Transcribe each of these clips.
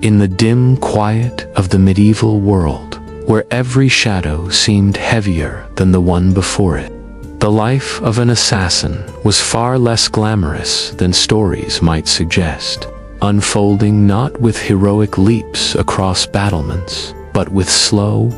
In the dim quiet of the medieval world, where every shadow seemed heavier than the one before it, the life of an assassin was far less glamorous than stories might suggest, unfolding not with heroic leaps across battlements, but with slow,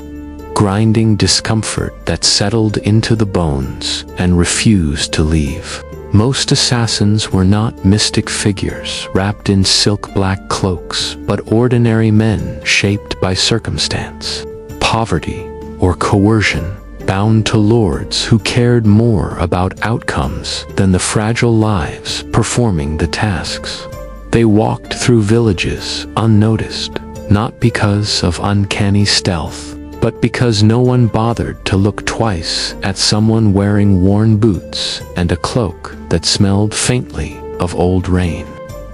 grinding discomfort that settled into the bones and refused to leave. Most assassins were not mystic figures wrapped in silk black cloaks, but ordinary men shaped by circumstance, poverty, or coercion, bound to lords who cared more about outcomes than the fragile lives performing the tasks. They walked through villages unnoticed, not because of uncanny stealth, but because no one bothered to look twice at someone wearing worn boots and a cloak that smelled faintly of old rain.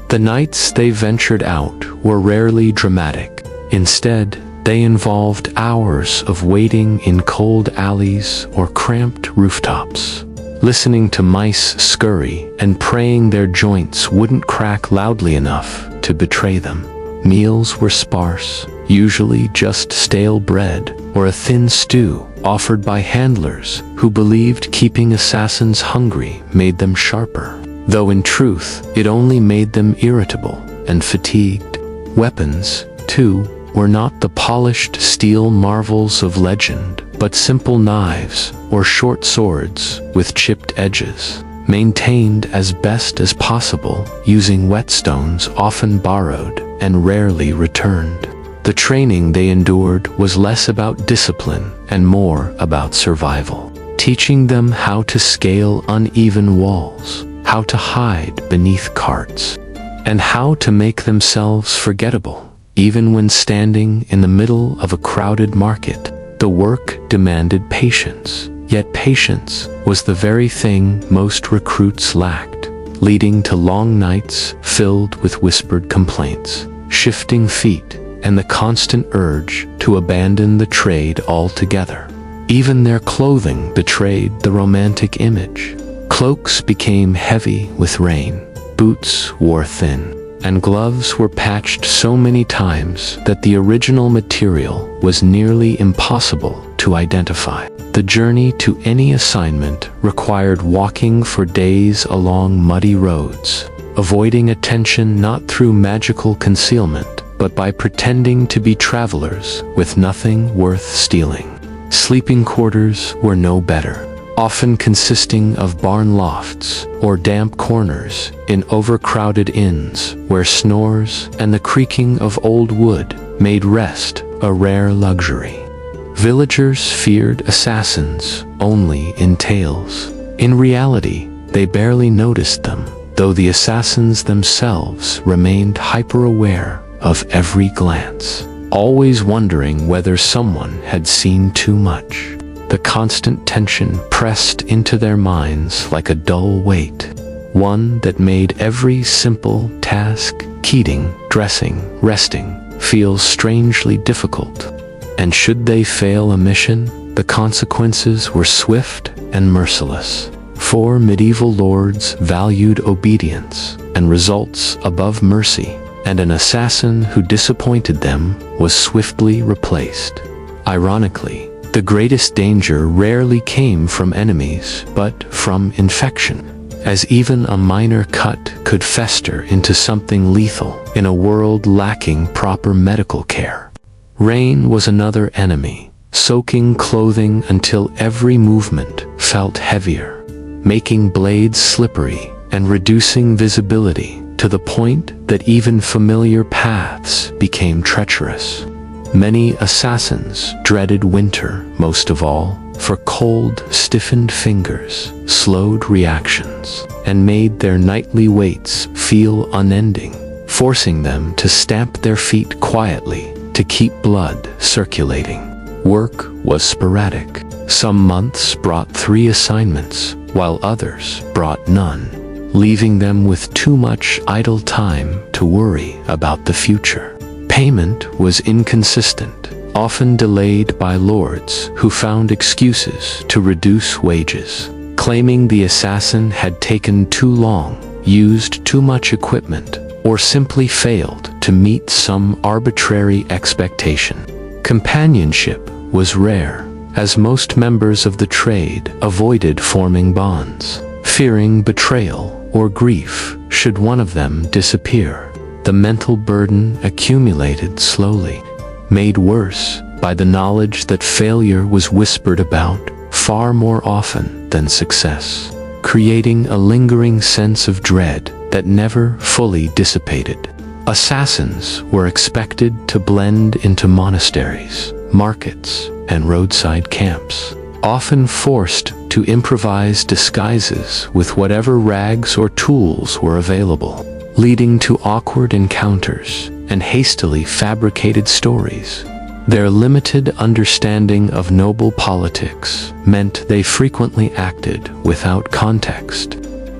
The nights they ventured out were rarely dramatic. Instead, they involved hours of waiting in cold alleys or cramped rooftops, listening to mice scurry and praying their joints wouldn't crack loudly enough to betray them. Meals were sparse, usually just stale bread or a thin stew offered by handlers who believed keeping assassins hungry made them sharper, though in truth it only made them irritable and fatigued. Weapons, too, were not the polished steel marvels of legend, but simple knives or short swords with chipped edges, maintained as best as possible using whetstones often borrowed and rarely returned. The training they endured was less about discipline and more about survival, teaching them how to scale uneven walls, how to hide beneath carts, and how to make themselves forgettable. Even when standing in the middle of a crowded market, the work demanded patience, yet patience was the very thing most recruits lacked, leading to long nights filled with whispered complaints, shifting feet, and the constant urge to abandon the trade altogether. Even their clothing betrayed the romantic image. Cloaks became heavy with rain, boots wore thin, and gloves were patched so many times that the original material was nearly impossible to identify. The journey to any assignment required walking for days along muddy roads, avoiding attention not through magical concealment, but by pretending to be travelers with nothing worth stealing. Sleeping quarters were no better, often consisting of barn lofts or damp corners in overcrowded inns where snores and the creaking of old wood made rest a rare luxury. Villagers feared assassins only in tales. In reality, they barely noticed them, though the assassins themselves remained hyper-aware of every glance, always wondering whether someone had seen too much. The constant tension pressed into their minds like a dull weight, one that made every simple task, eating, dressing, resting, feel strangely difficult. And should they fail a mission, the consequences were swift and merciless. For medieval lords valued obedience and results above mercy, and an assassin who disappointed them was swiftly replaced. Ironically, the greatest danger rarely came from enemies, but from infection, as even a minor cut could fester into something lethal in a world lacking proper medical care. Rain was another enemy, soaking clothing until every movement felt heavier, making blades slippery and reducing visibility to the point that even familiar paths became treacherous. Many assassins dreaded winter most of all, for cold, stiffened fingers slowed reactions and made their nightly waits feel unending, forcing them to stamp their feet quietly to keep blood circulating. Work was sporadic. Some months brought 3 assignments, while others brought none, leaving them with too much idle time to worry about the future. Payment was inconsistent, often delayed by lords who found excuses to reduce wages, claiming the assassin had taken too long, used too much equipment, or simply failed to meet some arbitrary expectation. Companionship was rare, as most members of the trade avoided forming bonds, fearing betrayal or grief should one of them disappear. The mental burden accumulated slowly, made worse by the knowledge that failure was whispered about far more often than success, creating a lingering sense of dread that never fully dissipated. Assassins were expected to blend into monasteries, markets, and roadside camps, often forced to improvise disguises with whatever rags or tools were available, leading to awkward encounters and hastily fabricated stories. Their limited understanding of noble politics meant they frequently acted without context,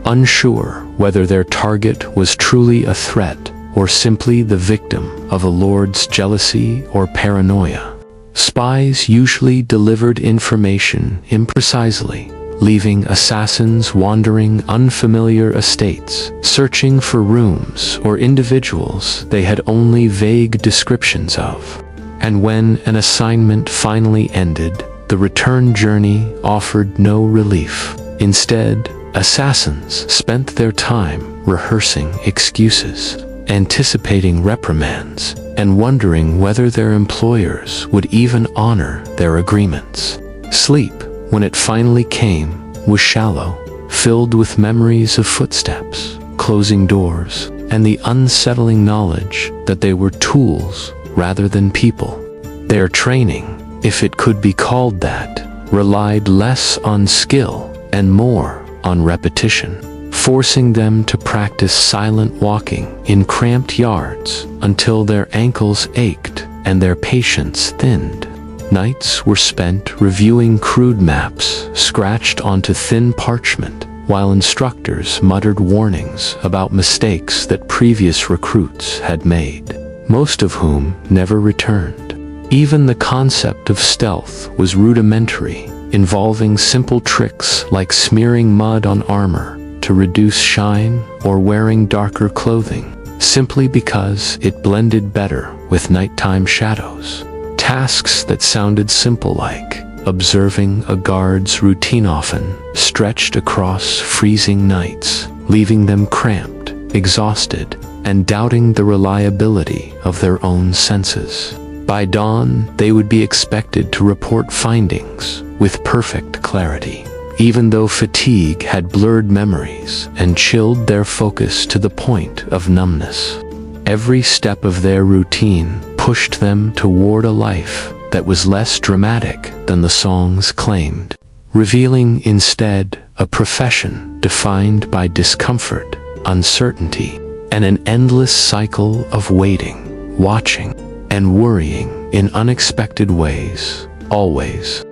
unsure whether their target was truly a threat or simply the victim of a lord's jealousy or paranoia. Spies usually delivered information imprecisely, leaving assassins wandering unfamiliar estates, searching for rooms or individuals they had only vague descriptions of. And when an assignment finally ended, the return journey offered no relief. Instead, assassins spent their time rehearsing excuses, anticipating reprimands, and wondering whether their employers would even honor their agreements. Sleep, when it finally came, was shallow, filled with memories of footsteps, closing doors, and the unsettling knowledge that they were tools rather than people. Their training, if it could be called that, relied less on skill and more on repetition, forcing them to practice silent walking in cramped yards until their ankles ached and their patience thinned. Nights were spent reviewing crude maps scratched onto thin parchment, while instructors muttered warnings about mistakes that previous recruits had made, most of whom never returned. Even the concept of stealth was rudimentary, involving simple tricks like smearing mud on armor to reduce shine or wearing darker clothing, simply because it blended better with nighttime shadows. Tasks that sounded simple, like observing a guard's routine, often stretched across freezing nights, leaving them cramped, exhausted, and doubting the reliability of their own senses. By dawn, they would be expected to report findings with perfect clarity, even though fatigue had blurred memories and chilled their focus to the point of numbness. Every step of their routine pushed them toward a life that was less dramatic than the songs claimed, revealing instead a profession defined by discomfort, uncertainty, and an endless cycle of waiting, watching, and worrying in unexpected ways, always.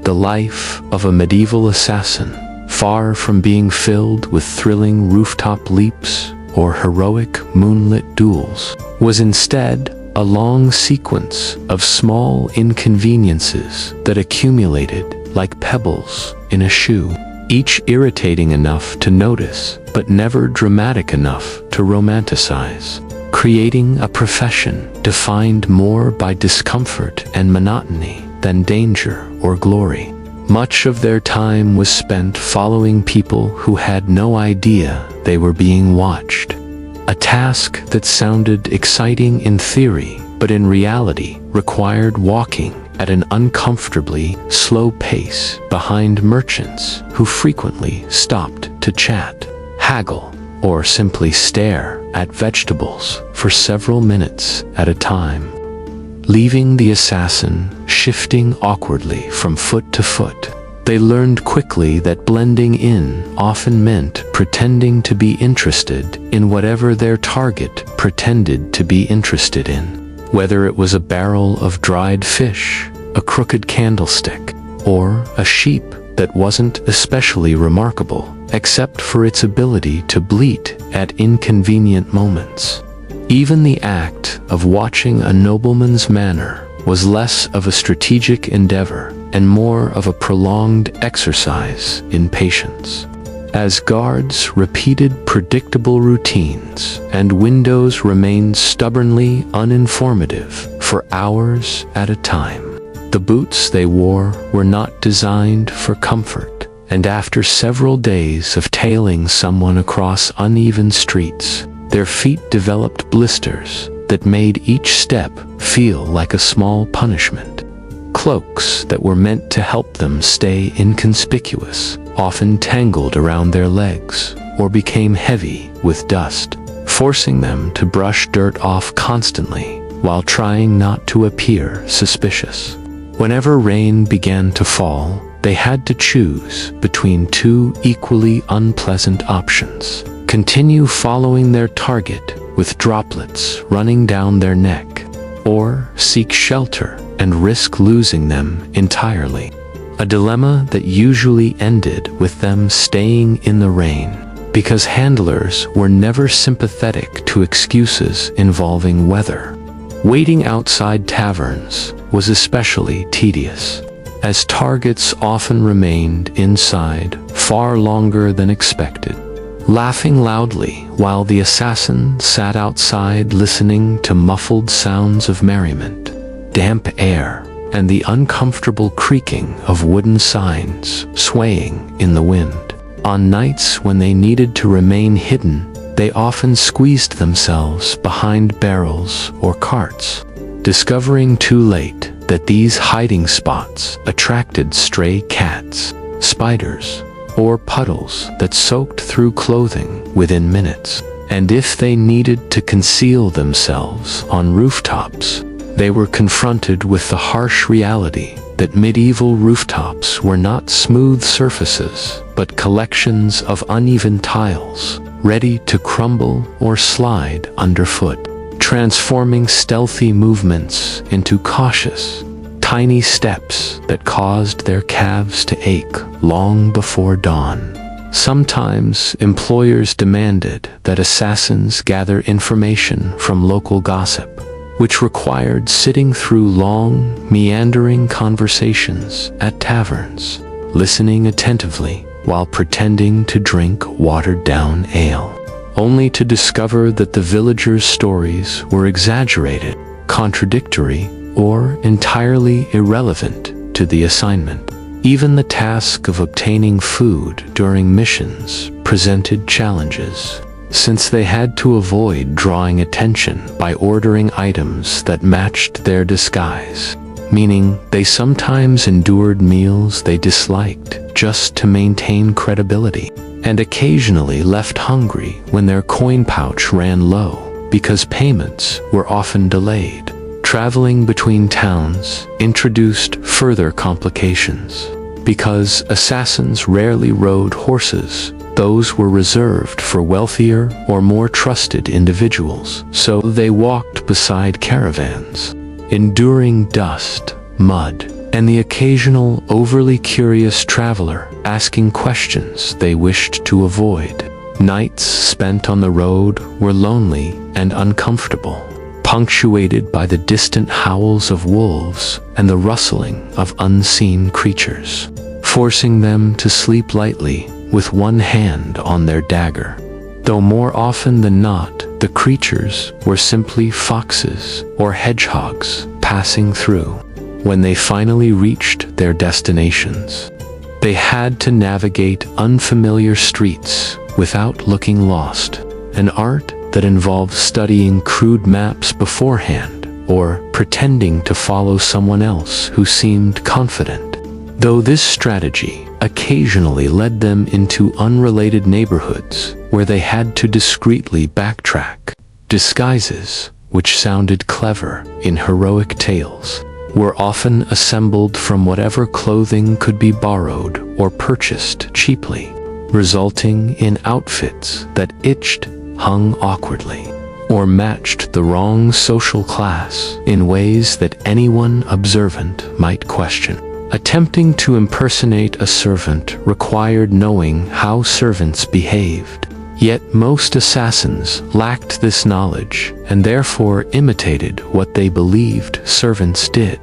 The life of a medieval assassin, far from being filled with thrilling rooftop leaps or heroic moonlit duels, was instead a long sequence of small inconveniences that accumulated like pebbles in a shoe, each irritating enough to notice but never dramatic enough to romanticize, creating a profession defined more by discomfort and monotony than danger or glory. Much of their time was spent following people who had no idea they were being watched, a task that sounded exciting in theory but in reality required walking at an uncomfortably slow pace behind merchants who frequently stopped to chat, haggle, or simply stare at vegetables for several minutes at a time, leaving the assassin shifting awkwardly from foot to foot. They learned quickly that blending in often meant pretending to be interested in whatever their target pretended to be interested in, whether it was a barrel of dried fish, a crooked candlestick, or a sheep that wasn't especially remarkable, except for its ability to bleat at inconvenient moments. Even the act of watching a nobleman's manor was less of a strategic endeavor and more of a prolonged exercise in patience. as guards repeated predictable routines and windows remained stubbornly uninformative for hours at a time. The boots they wore were not designed for comfort, and after several days of tailing someone across uneven streets, their feet developed blisters that made each step feel like a small punishment. Cloaks that were meant to help them stay inconspicuous often tangled around their legs or became heavy with dust, forcing them to brush dirt off constantly while trying not to appear suspicious. Whenever rain began to fall, they had to choose between two equally unpleasant options: continue following their target with droplets running down their neck, or seek shelter and risk losing them entirely. A dilemma that usually ended with them staying in the rain, because handlers were never sympathetic to excuses involving weather. Waiting outside taverns was especially tedious, as targets often remained inside far longer than expected, laughing loudly while the assassin sat outside listening to muffled sounds of merriment, damp air, and the uncomfortable creaking of wooden signs swaying in the wind. On nights when they needed to remain hidden, they often squeezed themselves behind barrels or carts, discovering too late that these hiding spots attracted stray cats, spiders, or puddles that soaked through clothing within minutes. And if they needed to conceal themselves on rooftops, they were confronted with the harsh reality that medieval rooftops were not smooth surfaces, but collections of uneven tiles, ready to crumble or slide underfoot, transforming stealthy movements into cautious, tiny steps that caused their calves to ache long before dawn. Sometimes employers demanded that assassins gather information from local gossip, which required sitting through long, meandering conversations at taverns, listening attentively while pretending to drink watered-down ale, only to discover that the villagers' stories were exaggerated, contradictory, or entirely irrelevant to the assignment. Even the task of obtaining food during missions presented challenges, since they had to avoid drawing attention by ordering items that matched their disguise, meaning they sometimes endured meals they disliked just to maintain credibility, and occasionally left hungry when their coin pouch ran low because payments were often delayed. Traveling between towns introduced further complications. Because assassins rarely rode horses, those were reserved for wealthier or more trusted individuals, so they walked beside caravans, enduring dust, mud, and the occasional overly curious traveler asking questions they wished to avoid. Nights spent on the road were lonely and uncomfortable, punctuated by the distant howls of wolves and the rustling of unseen creatures, forcing them to sleep lightly with one hand on their dagger. Though more often than not, the creatures were simply foxes or hedgehogs passing through. When they finally reached their destinations, they had to navigate unfamiliar streets without looking lost, an art that involved studying crude maps beforehand or pretending to follow someone else who seemed confident. Though this strategy occasionally led them into unrelated neighborhoods where they had to discreetly backtrack, disguises, which sounded clever in heroic tales, were often assembled from whatever clothing could be borrowed or purchased cheaply, resulting in outfits that itched, hung awkwardly, or matched the wrong social class in ways that anyone observant might question. Attempting to impersonate a servant required knowing how servants behaved, yet most assassins lacked this knowledge and therefore imitated what they believed servants did,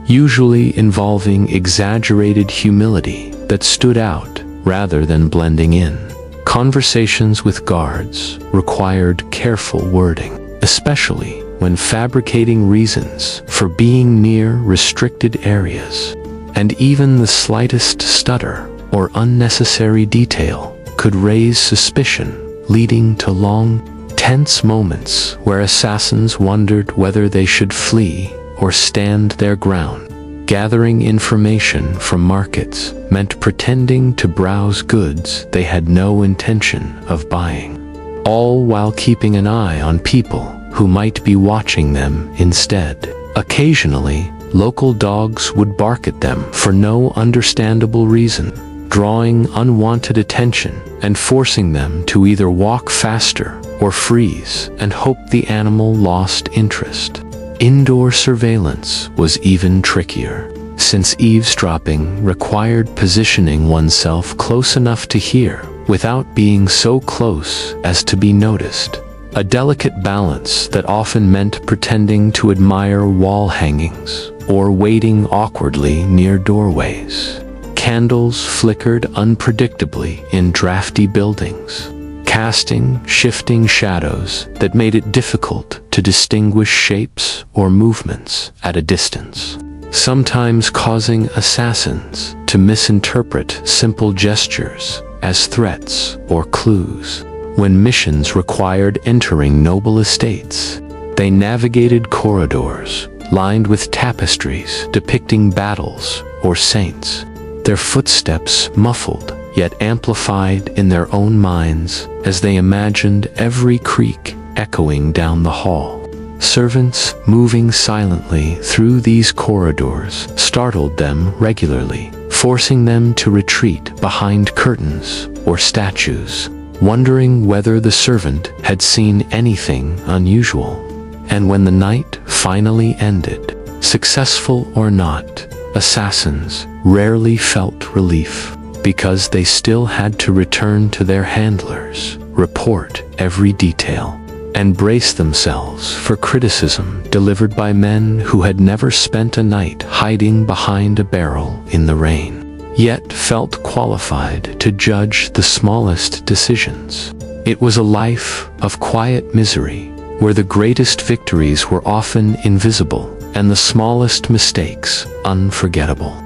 usually involving exaggerated humility that stood out rather than blending in. Conversations with guards required careful wording, especially when fabricating reasons for being near restricted areas. And even the slightest stutter or unnecessary detail could raise suspicion, leading to long, tense moments where assassins wondered whether they should flee or stand their ground. Gathering information from markets meant pretending to browse goods they had no intention of buying, all while keeping an eye on people who might be watching them instead. Occasionally, local dogs would bark at them for no understandable reason, drawing unwanted attention and forcing them to either walk faster or freeze and hope the animal lost interest. Indoor surveillance was even trickier, since eavesdropping required positioning oneself close enough to hear without being so close as to be noticed. A delicate balance that often meant pretending to admire wall hangings or waiting awkwardly near doorways. Candles flickered unpredictably in drafty buildings, casting shifting shadows that made it difficult to distinguish shapes or movements at a distance, sometimes causing assassins to misinterpret simple gestures as threats or clues. When missions required entering noble estates, they navigated corridors lined with tapestries depicting battles or saints, their footsteps muffled yet amplified in their own minds as they imagined every creak echoing down the hall. Servants moving silently through these corridors startled them regularly, forcing them to retreat behind curtains or statues, wondering whether the servant had seen anything unusual. And when the night finally ended, successful or not, assassins rarely felt relief, because they still had to return to their handlers, report every detail, and brace themselves for criticism delivered by men who had never spent a night hiding behind a barrel in the rain, yet felt qualified to judge the smallest decisions. It was a life of quiet misery, where the greatest victories were often invisible and the smallest mistakes unforgettable.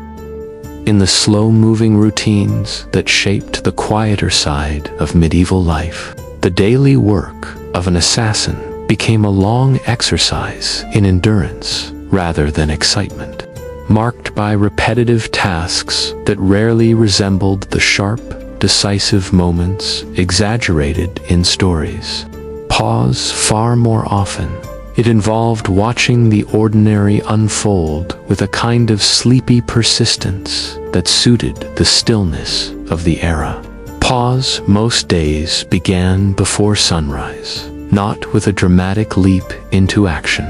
In the slow-moving routines that shaped the quieter side of medieval life, the daily work of an assassin became a long exercise in endurance rather than excitement, marked by repetitive tasks that rarely resembled the sharp, decisive moments exaggerated in stories. Pause far more often. It involved watching the ordinary unfold with a kind of sleepy persistence that suited the stillness of the era. Pause most days began before sunrise, not with a dramatic leap into action,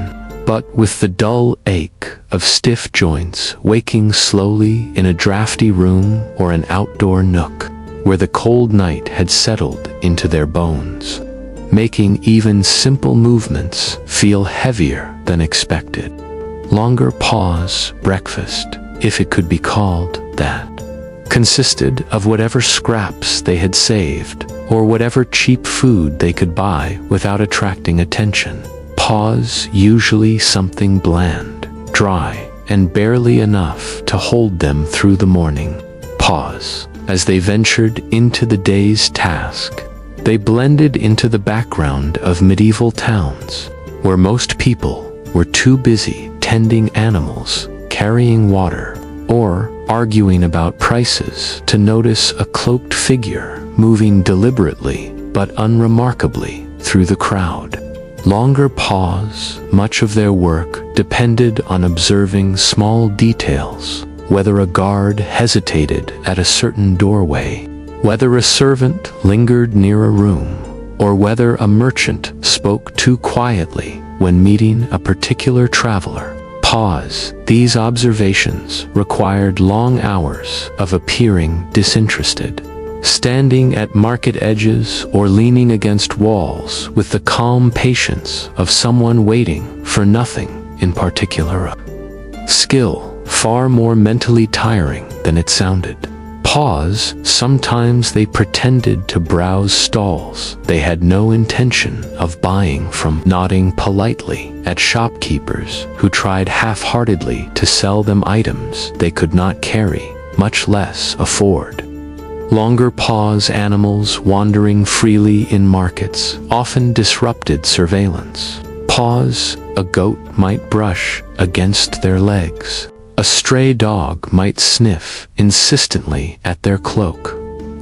but with the dull ache of stiff joints waking slowly in a drafty room or an outdoor nook, where the cold night had settled into their bones, making even simple movements feel heavier than expected. Longer pause breakfast, if it could be called that, consisted of whatever scraps they had saved or whatever cheap food they could buy without attracting attention. Pause usually something bland, dry, and barely enough to hold them through the morning. Pause as they ventured into the day's task. They blended into the background of medieval towns, where most people were too busy tending animals, carrying water, or arguing about prices to notice a cloaked figure moving deliberately but unremarkably through the crowd. Longer pause, much of their work depended on observing small details, whether a guard hesitated at a certain doorway, whether a servant lingered near a room, or whether a merchant spoke too quietly when meeting a particular traveler. Pause. These observations required long hours of appearing disinterested, standing at market edges or leaning against walls with the calm patience of someone waiting for nothing in particular. Skill, far more mentally tiring than it sounded. Pause. Sometimes they pretended to browse stalls they had no intention of buying from, nodding politely at shopkeepers who tried half-heartedly to sell them items they could not carry, much less afford. Longer pause. Animals wandering freely in markets often disrupted surveillance. Pause. A goat might brush against their legs. A stray dog might sniff insistently at their cloak,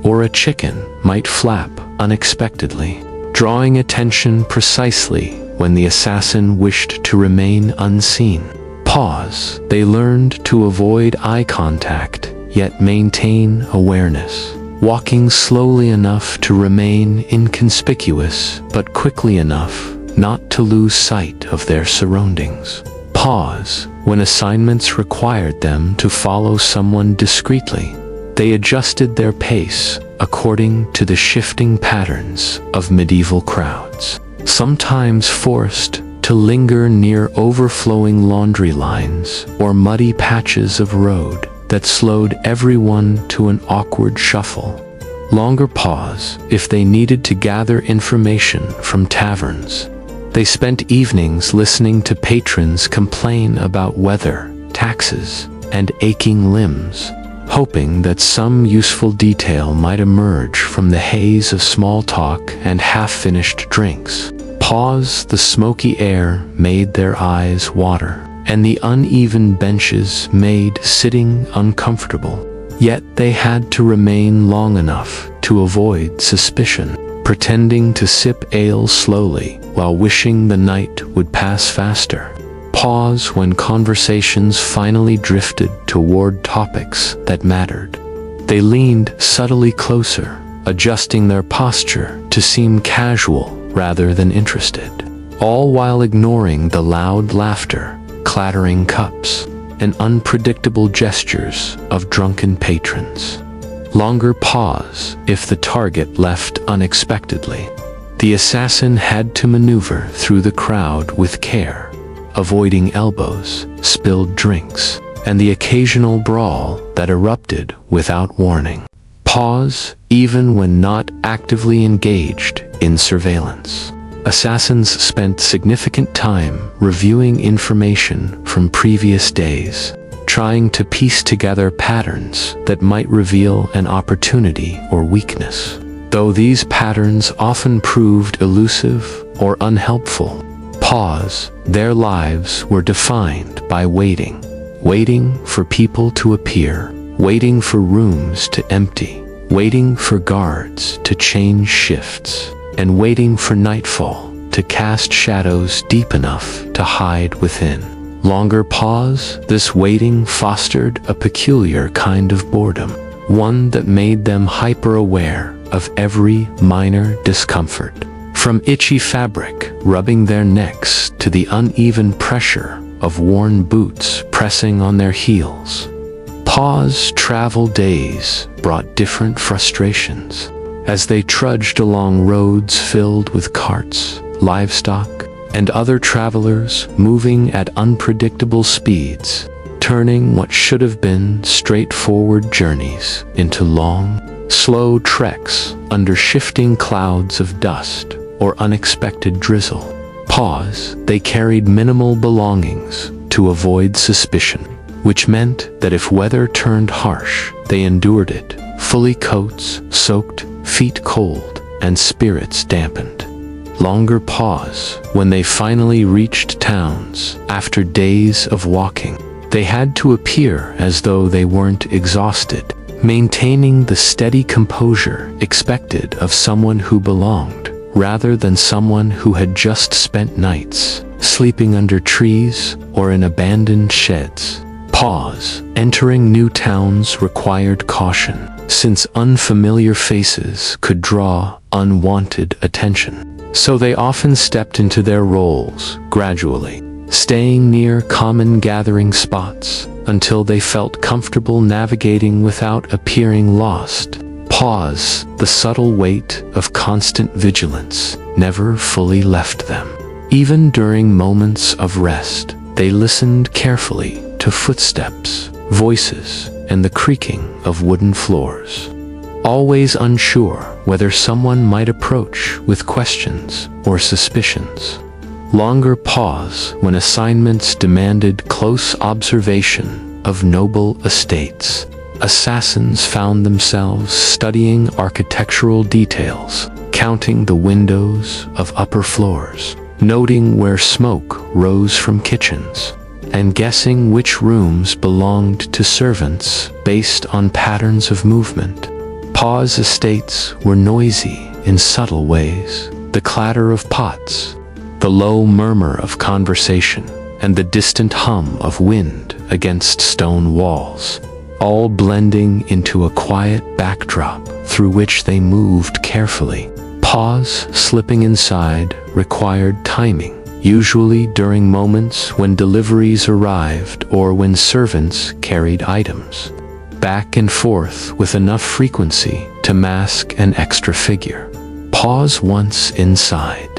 or a chicken might flap unexpectedly, drawing attention precisely when the assassin wished to remain unseen. Pause. They learned to avoid eye contact, yet maintain awareness, walking slowly enough to remain inconspicuous, but quickly enough not to lose sight of their surroundings. Pause. When assignments required them to follow someone discreetly, they adjusted their pace according to the shifting patterns of medieval crowds, sometimes forced to linger near overflowing laundry lines or muddy patches of road that slowed everyone to an awkward shuffle. Longer pause. If they needed to gather information from taverns, they spent evenings listening to patrons complain about weather, taxes, and aching limbs, hoping that some useful detail might emerge from the haze of small talk and half-finished drinks. Pause. The smoky air made their eyes water, and the uneven benches made sitting uncomfortable. Yet they had to remain long enough to avoid suspicion, pretending to sip ale slowly while wishing the night would pass faster. Pause. When conversations finally drifted toward topics that mattered, they leaned subtly closer, adjusting their posture to seem casual rather than interested, all while ignoring the loud laughter, clattering cups, and unpredictable gestures of drunken patrons. Longer pause. If the target left unexpectedly, the assassin had to maneuver through the crowd with care, avoiding elbows, spilled drinks, and the occasional brawl that erupted without warning. Pause. Even when not actively engaged in surveillance, assassins spent significant time reviewing information from previous days, trying to piece together patterns that might reveal an opportunity or weakness. Though these patterns often proved elusive or unhelpful, pause. Their lives were defined by waiting. Waiting for people to appear, waiting for rooms to empty, waiting for guards to change shifts, and waiting for nightfall to cast shadows deep enough to hide within. Longer pause. This waiting fostered a peculiar kind of boredom, one that made them hyper-aware of every minor discomfort, from itchy fabric rubbing their necks to the uneven pressure of worn boots pressing on their heels. Pause. Travel days brought different frustrations, as they trudged along roads filled with carts, livestock, and other travelers moving at unpredictable speeds, turning what should have been straightforward journeys into long, slow treks under shifting clouds of dust or unexpected drizzle. Pause. They carried minimal belongings to avoid suspicion, which meant that if weather turned harsh, they endured it, fully coats soaked, feet cold, and spirits dampened. Longer pause. When they finally reached towns, after days of walking, they had to appear as though they weren't exhausted, maintaining the steady composure expected of someone who belonged, rather than someone who had just spent nights sleeping under trees or in abandoned sheds. Pause. Entering new towns required caution, since unfamiliar faces could draw unwanted attention. So they often stepped into their roles gradually, staying near common gathering spots until they felt comfortable navigating without appearing lost. Pause. The subtle weight of constant vigilance never fully left them. Even during moments of rest, they listened carefully to footsteps, voices, and the creaking of wooden floors. Always unsure whether someone might approach with questions or suspicions. Longer pause when assignments demanded close observation of noble estates. Assassins found themselves studying architectural details, counting the windows of upper floors, noting where smoke rose from kitchens, and guessing which rooms belonged to servants based on patterns of movement. Pause estates were noisy in subtle ways. The clatter of pots, the low murmur of conversation, and the distant hum of wind against stone walls, all blending into a quiet backdrop through which they moved carefully. Pause slipping inside required timing, usually during moments when deliveries arrived or when servants carried items. Back and forth with enough frequency to mask an extra figure. Pause once inside.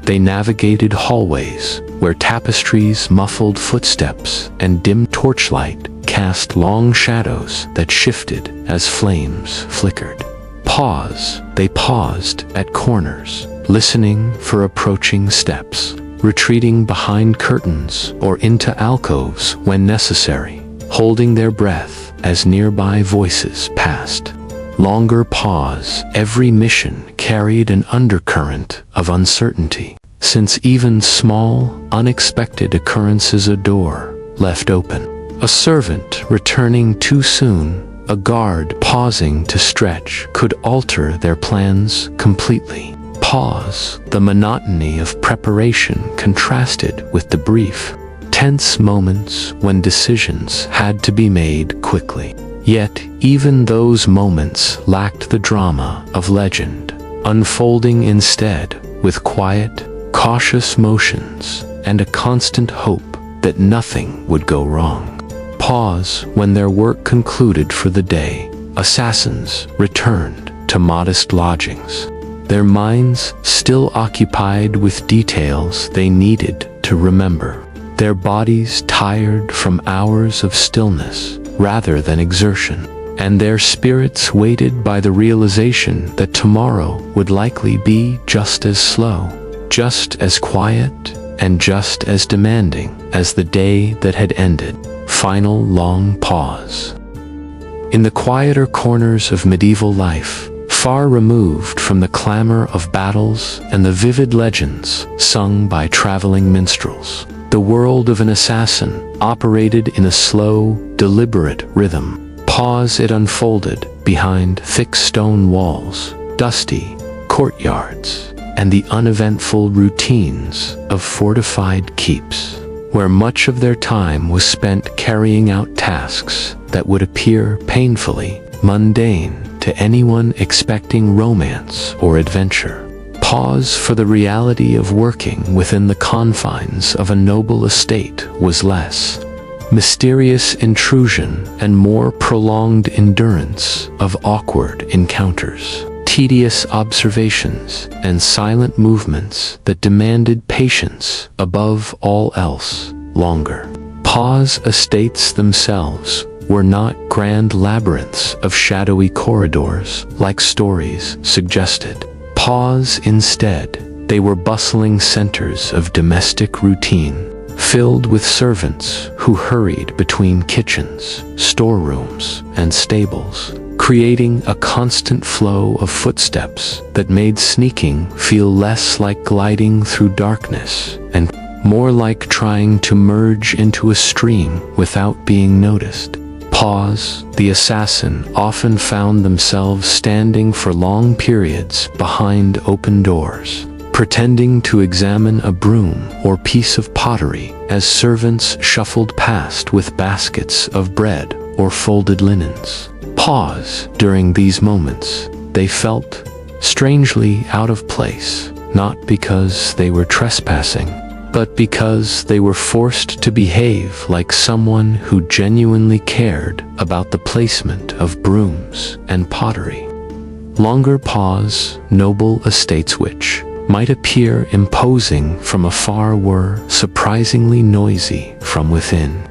They navigated hallways where tapestries muffled footsteps and dim torchlight cast long shadows that shifted as flames flickered. Pause. They paused at corners, listening for approaching steps, retreating behind curtains or into alcoves when necessary, holding their breath as nearby voices passed. Longer pause. Every mission carried an undercurrent of uncertainty, since even small, unexpected occurrences, a door left open, a servant returning too soon, a guard pausing to stretch, could alter their plans completely. Pause. The monotony of preparation contrasted with the brief, tense moments when decisions had to be made quickly. Yet, even those moments lacked the drama of legend, unfolding instead with quiet, cautious motions and a constant hope that nothing would go wrong. Pause. When their work concluded for the day, assassins returned to modest lodgings, their minds still occupied with details they needed to remember, their bodies tired from hours of stillness rather than exertion, and their spirits weighted by the realization that tomorrow would likely be just as slow, just as quiet, and just as demanding as the day that had ended. Final long pause. In the quieter corners of medieval life, far removed from the clamor of battles and the vivid legends sung by traveling minstrels, the world of an assassin operated in a slow, deliberate rhythm. Pause. It unfolded behind thick stone walls, dusty courtyards, and the uneventful routines of fortified keeps, where much of their time was spent carrying out tasks that would appear painfully mundane to anyone expecting romance or adventure. Pause. For the reality of working within the confines of a noble estate was less mysterious intrusion and more prolonged endurance of awkward encounters, tedious observations, and silent movements that demanded patience above all else. Longer pause. Estates themselves were not grand labyrinths of shadowy corridors like stories suggested. Pause. Instead, they were bustling centers of domestic routine, filled with servants who hurried between kitchens, storerooms, and stables, creating a constant flow of footsteps that made sneaking feel less like gliding through darkness and more like trying to merge into a stream without being noticed. Pause. The assassin often found themselves standing for long periods behind open doors, pretending to examine a broom or piece of pottery as servants shuffled past with baskets of bread or folded linens. Pause. During these moments, they felt strangely out of place, not because they were trespassing, but because they were forced to behave like someone who genuinely cared about the placement of brooms and pottery. Longer pause. Noble estates which might appear imposing from afar were surprisingly noisy from within.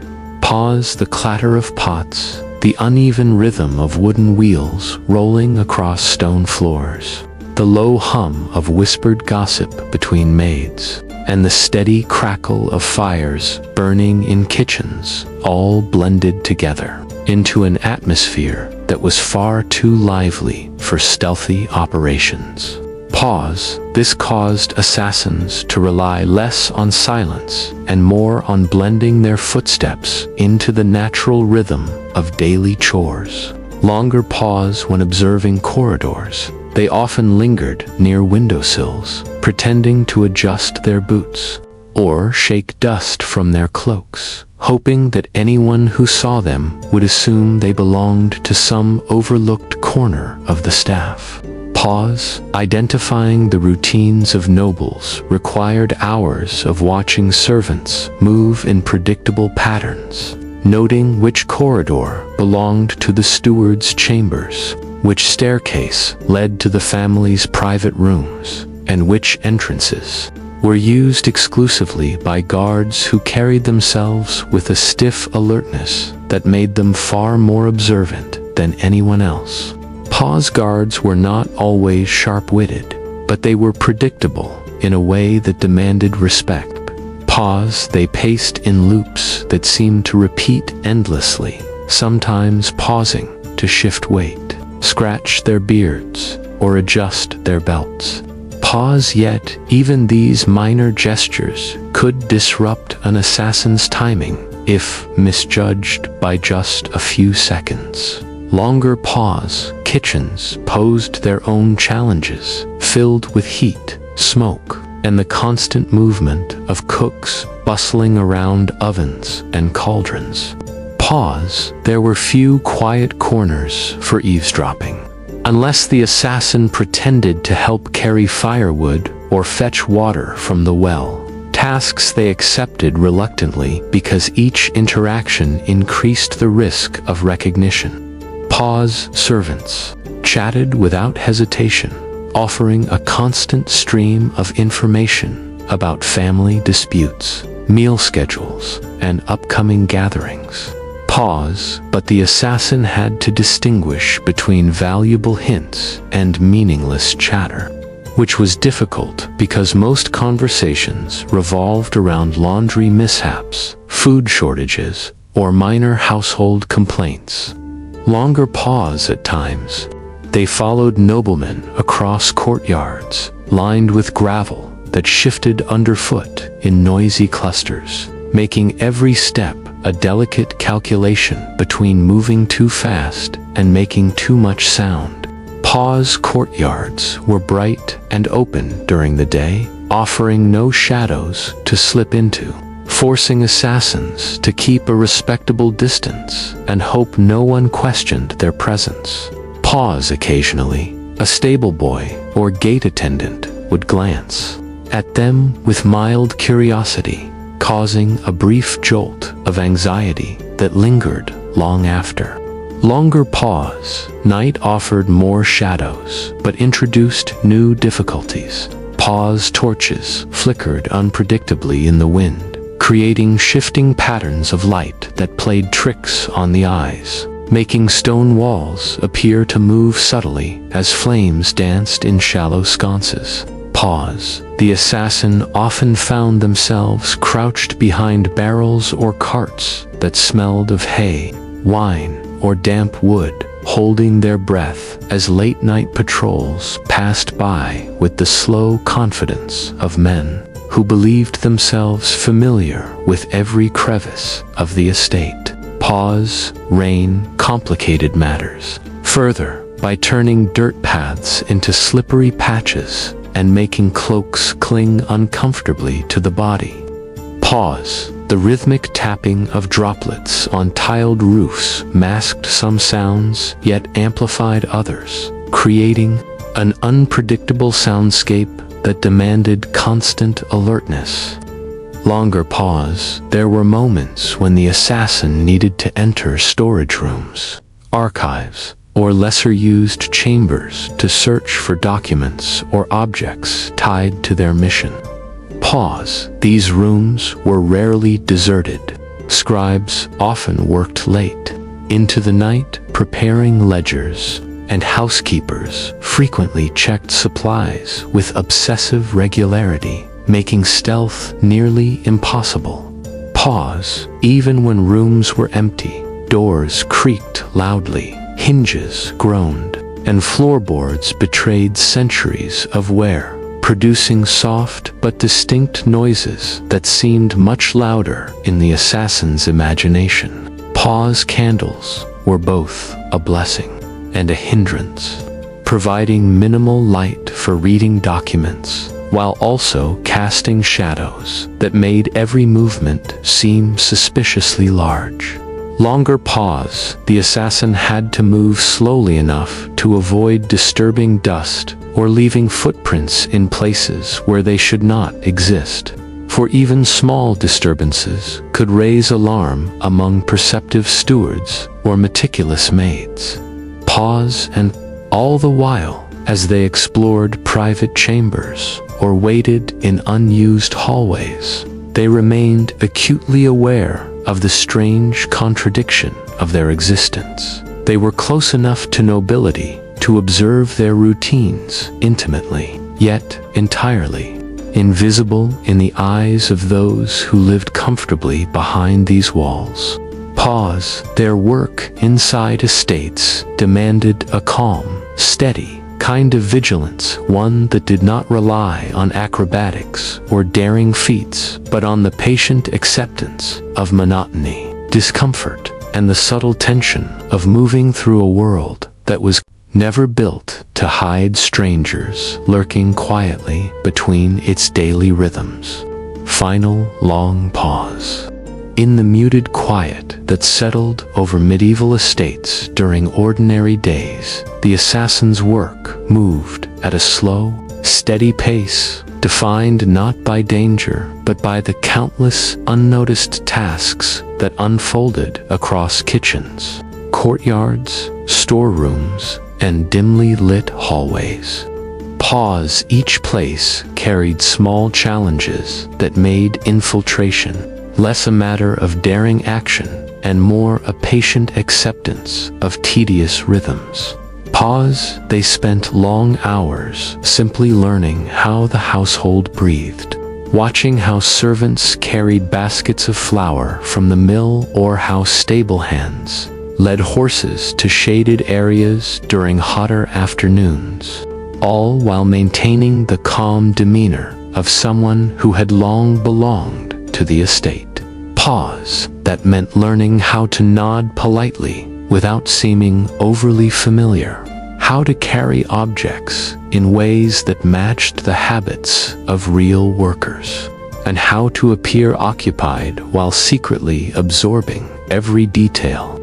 Pause. The clatter of pots, the uneven rhythm of wooden wheels rolling across stone floors, the low hum of whispered gossip between maids, and the steady crackle of fires burning in kitchens, all blended together into an atmosphere that was far too lively for stealthy operations. Pause. This caused assassins to rely less on silence and more on blending their footsteps into the natural rhythm of daily chores. Longer pause when observing corridors. They often lingered near windowsills, pretending to adjust their boots or shake dust from their cloaks, hoping that anyone who saw them would assume they belonged to some overlooked corner of the staff. Pause. Identifying the routines of nobles required hours of watching servants move in predictable patterns, noting which corridor belonged to the steward's chambers, which staircase led to the family's private rooms, and which entrances were used exclusively by guards who carried themselves with a stiff alertness that made them far more observant than anyone else. Pause guards were not always sharp-witted, but they were predictable in a way that demanded respect. Pause. They paced in loops that seemed to repeat endlessly, sometimes pausing to shift weight, scratch their beards, or adjust their belts. Pause. Yet, even these minor gestures could disrupt an assassin's timing if misjudged by just a few seconds. Longer pause. Kitchens posed their own challenges, filled with heat, smoke, and the constant movement of cooks bustling around ovens and cauldrons. Pause. There were few quiet corners for eavesdropping. Unless the assassin pretended to help carry firewood or fetch water from the well, tasks they accepted reluctantly because each interaction increased the risk of recognition. Pause. Servants chatted without hesitation, offering a constant stream of information about family disputes, meal schedules, and upcoming gatherings. Pause. But the assassin had to distinguish between valuable hints and meaningless chatter, which was difficult because most conversations revolved around laundry mishaps, food shortages, or minor household complaints. Longer pause. At times, they followed noblemen across courtyards lined with gravel that shifted underfoot in noisy clusters, making every step a delicate calculation between moving too fast and making too much sound. Pause. Courtyards were bright and open during the day, offering no shadows to slip into, forcing assassins to keep a respectable distance and hope no one questioned their presence. Pause. Occasionally, a stable boy or gate attendant would glance at them with mild curiosity, causing a brief jolt of anxiety that lingered long after. Longer pause. Night offered more shadows, but introduced new difficulties. Pause. Torches flickered unpredictably in the wind, creating shifting patterns of light that played tricks on the eyes, making stone walls appear to move subtly as flames danced in shallow sconces. Pause. The assassin often found themselves crouched behind barrels or carts that smelled of hay, wine, or damp wood, holding their breath as late-night patrols passed by with the slow confidence of men who believed themselves familiar with every crevice of the estate. Pause. Rain complicated matters further by turning dirt paths into slippery patches and making cloaks cling uncomfortably to the body. Pause. The rhythmic tapping of droplets on tiled roofs masked some sounds yet amplified others, creating an unpredictable soundscape that demanded constant alertness. Longer pause. There were moments when the assassin needed to enter storage rooms, archives, or lesser-used chambers to search for documents or objects tied to their mission. Pause. These rooms were rarely deserted. Scribes often worked late, Into the night, preparing ledgers, and housekeepers frequently checked supplies with obsessive regularity, making stealth nearly impossible. Pause. Even when rooms were empty, doors creaked loudly, hinges groaned, and floorboards betrayed centuries of wear, producing soft but distinct noises that seemed much louder in the assassin's imagination. Pause candles were both a blessing and a hindrance, providing minimal light for reading documents, while also casting shadows that made every movement seem suspiciously large. Longer pause, the assassin had to move slowly enough to avoid disturbing dust or leaving footprints in places where they should not exist, for even small disturbances could raise alarm among perceptive stewards or meticulous maids. Pause, and all the while, as they explored private chambers or waited in unused hallways, they remained acutely aware of the strange contradiction of their existence. They were close enough to nobility to observe their routines intimately, yet entirely invisible in the eyes of those who lived comfortably behind these walls. Pause. Their work inside estates demanded a calm, steady kind of vigilance, one that did not rely on acrobatics or daring feats, but on the patient acceptance of monotony, discomfort, and the subtle tension of moving through a world that was never built to hide strangers lurking quietly between its daily rhythms. Final long pause. In the muted quiet that settled over medieval estates during ordinary days, the assassin's work moved at a slow, steady pace, defined not by danger but by the countless unnoticed tasks that unfolded across kitchens, courtyards, storerooms, and dimly lit hallways. Pause. Each place carried small challenges that made infiltration less a matter of daring action and more a patient acceptance of tedious rhythms. Pause. They spent long hours simply learning how the household breathed, watching how servants carried baskets of flour from the mill or how stable hands led horses to shaded areas during hotter afternoons, all while maintaining the calm demeanor of someone who had long belonged to the estate. Pause. That meant learning how to nod politely without seeming overly familiar, how to carry objects in ways that matched the habits of real workers, and how to appear occupied while secretly absorbing every detail.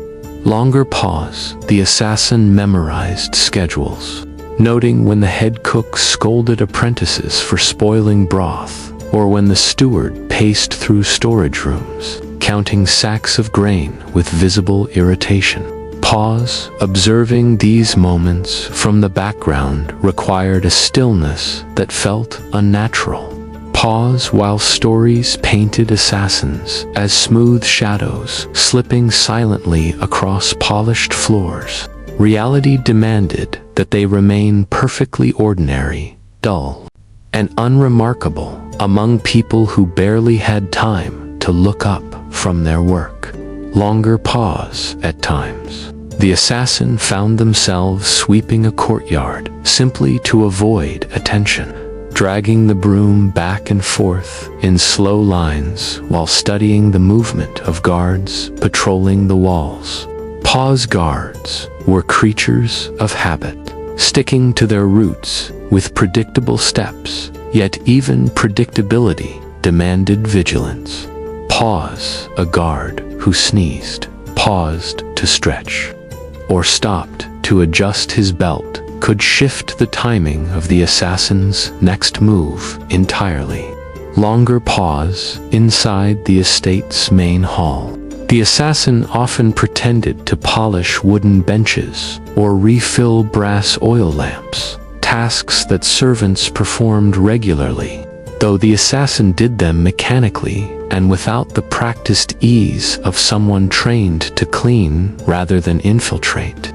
Longer pause. The assassin memorized schedules, noting when the head cook scolded apprentices for spoiling broth, or when the steward paced through storage rooms, counting sacks of grain with visible irritation. Pause. Observing these moments from the background required a stillness that felt unnatural. Pause. While stories painted assassins as smooth shadows slipping silently across polished floors, reality demanded that they remain perfectly ordinary, dull, and unremarkable among people who barely had time to look up from their work. Longer pause. At times, the assassin found themselves sweeping a courtyard simply to avoid attention, dragging the broom back and forth in slow lines while studying the movement of guards patrolling the walls. Pause. Guards were creatures of habit, sticking to their roots with predictable steps, yet even predictability demanded vigilance. Pause. A guard who sneezed, paused to stretch, or stopped to adjust his belt could shift the timing of the assassin's next move entirely. Longer pause. Inside the estate's main hall, the assassin often pretended to polish wooden benches or refill brass oil lamps, tasks that servants performed regularly. though the assassin did them mechanically and without the practiced ease of someone trained to clean rather than infiltrate.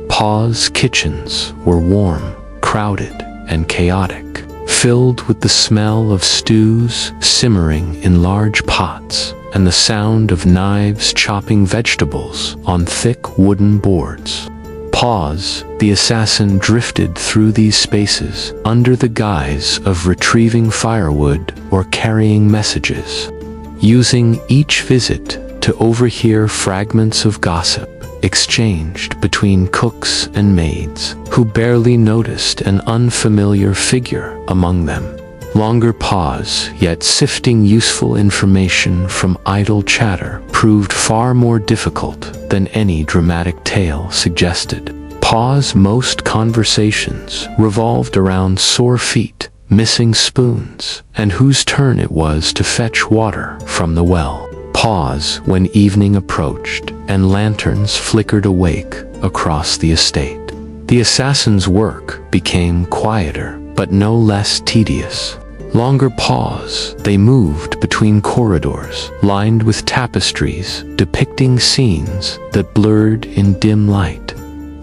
Pa's kitchens were warm, crowded, and chaotic, filled with the smell of stews simmering in large pots and the sound of knives chopping vegetables on thick wooden boards. Pa's, the assassin, drifted through these spaces under the guise of retrieving firewood or carrying messages, using each visit to overhear fragments of gossip exchanged between cooks and maids who barely noticed an unfamiliar figure among them. Longer pause, yet sifting useful information from idle chatter proved far more difficult than any dramatic tale suggested. Pa's most conversations revolved around sore feet, missing spoons, and whose turn it was to fetch water from the well. Pause when evening approached and lanterns flickered awake across the estate. The assassin's work became quieter, but no less tedious. Longer pause, they moved between corridors lined with tapestries depicting scenes that blurred in dim light.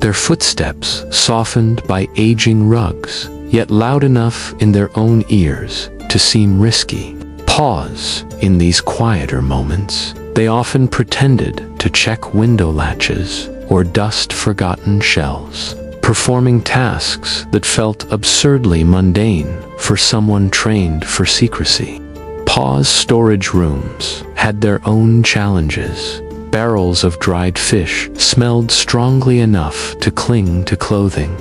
Their footsteps softened by aging rugs, yet loud enough in their own ears to seem risky. Pause in these quieter moments. They often pretended to check window latches or dust forgotten shelves, performing tasks that felt absurdly mundane for someone trained for secrecy. Pa's storage rooms had their own challenges. Barrels of dried fish smelled strongly enough to cling to clothing.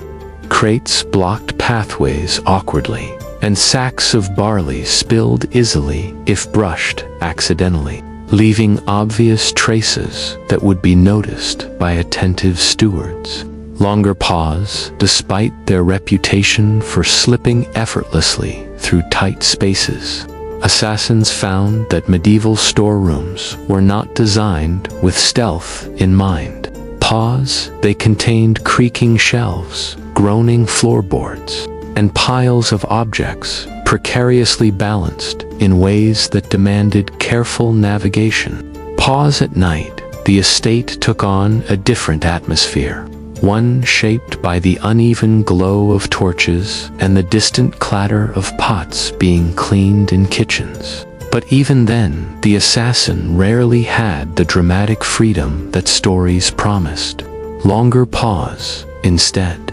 Crates blocked pathways awkwardly, and sacks of barley spilled easily if brushed accidentally, leaving obvious traces that would be noticed by attentive stewards. Longer pause, despite their reputation for slipping effortlessly through tight spaces. Assassins found that medieval storerooms were not designed with stealth in mind. Pause, they contained creaking shelves, groaning floorboards, and piles of objects precariously balanced in ways that demanded careful navigation. Pause at night, the estate took on a different atmosphere, one shaped by the uneven glow of torches and the distant clatter of pots being cleaned in kitchens. But even then, the assassin rarely had the dramatic freedom that stories promised. Longer pause, instead.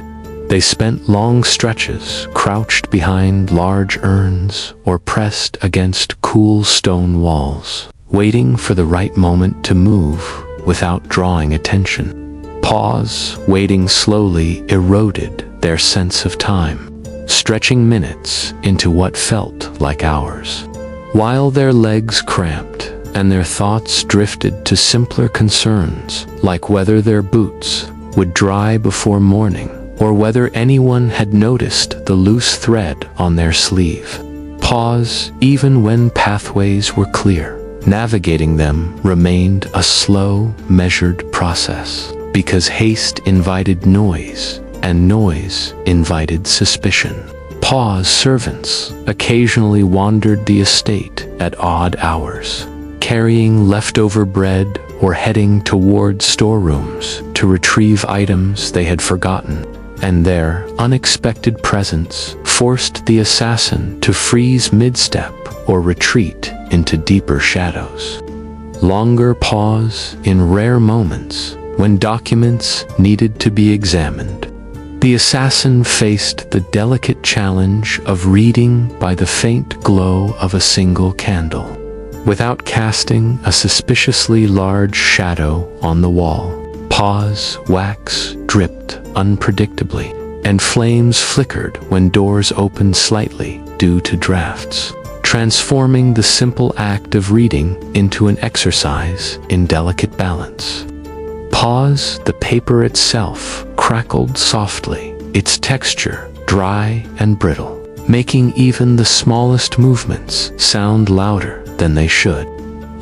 They spent long stretches crouched behind large urns or pressed against cool stone walls, waiting for the right moment to move without drawing attention. Pause, waiting slowly, eroded their sense of time, stretching minutes into what felt like hours. While their legs cramped and their thoughts drifted to simpler concerns, like whether their boots would dry before morning, or whether anyone had noticed the loose thread on their sleeve. Pause, even when pathways were clear. Navigating them remained a slow, measured process, because haste invited noise, and noise invited suspicion. Pa's servants occasionally wandered the estate at odd hours, carrying leftover bread or heading toward storerooms to retrieve items they had forgotten, and their unexpected presence forced the assassin to freeze mid-step or retreat into deeper shadows. Longer pause in rare moments when documents needed to be examined. The assassin faced the delicate challenge of reading by the faint glow of a single candle, without casting a suspiciously large shadow on the wall. Pause, wax dripped unpredictably, and flames flickered when doors opened slightly due to drafts, transforming the simple act of reading into an exercise in delicate balance. Pause, the paper itself crackled softly, its texture dry and brittle, making even the smallest movements sound louder than they should.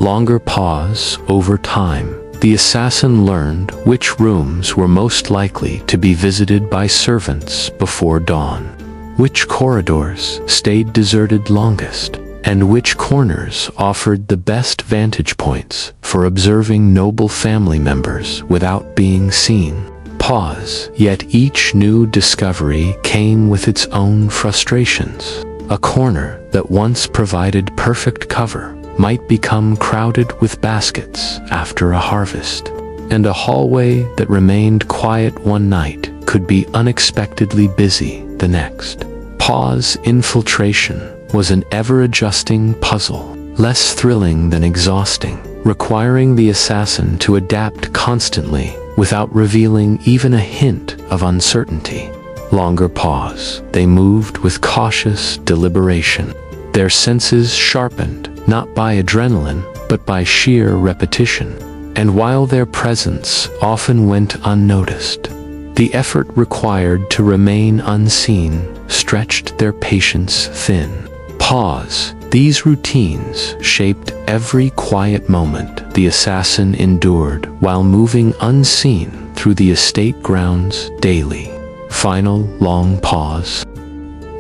Longer pause, over time, the assassin learned which rooms were most likely to be visited by servants before dawn. which corridors stayed deserted longest, and which corners offered the best vantage points for observing noble family members without being seen. Pause. Yet each new discovery came with its own frustrations. A corner that once provided perfect cover might become crowded with baskets after a harvest, and a hallway that remained quiet one night could be unexpectedly busy the next. Pause. Infiltration was an ever-adjusting puzzle, less thrilling than exhausting, requiring the assassin to adapt constantly without revealing even a hint of uncertainty. Longer pause. They moved with cautious deliberation, their senses sharpened not by adrenaline but by sheer repetition. And while their presence often went unnoticed, the effort required to remain unseen stretched their patience thin. Pause. These routines shaped every quiet moment the assassin endured while moving unseen through the estate grounds daily. Final long pause.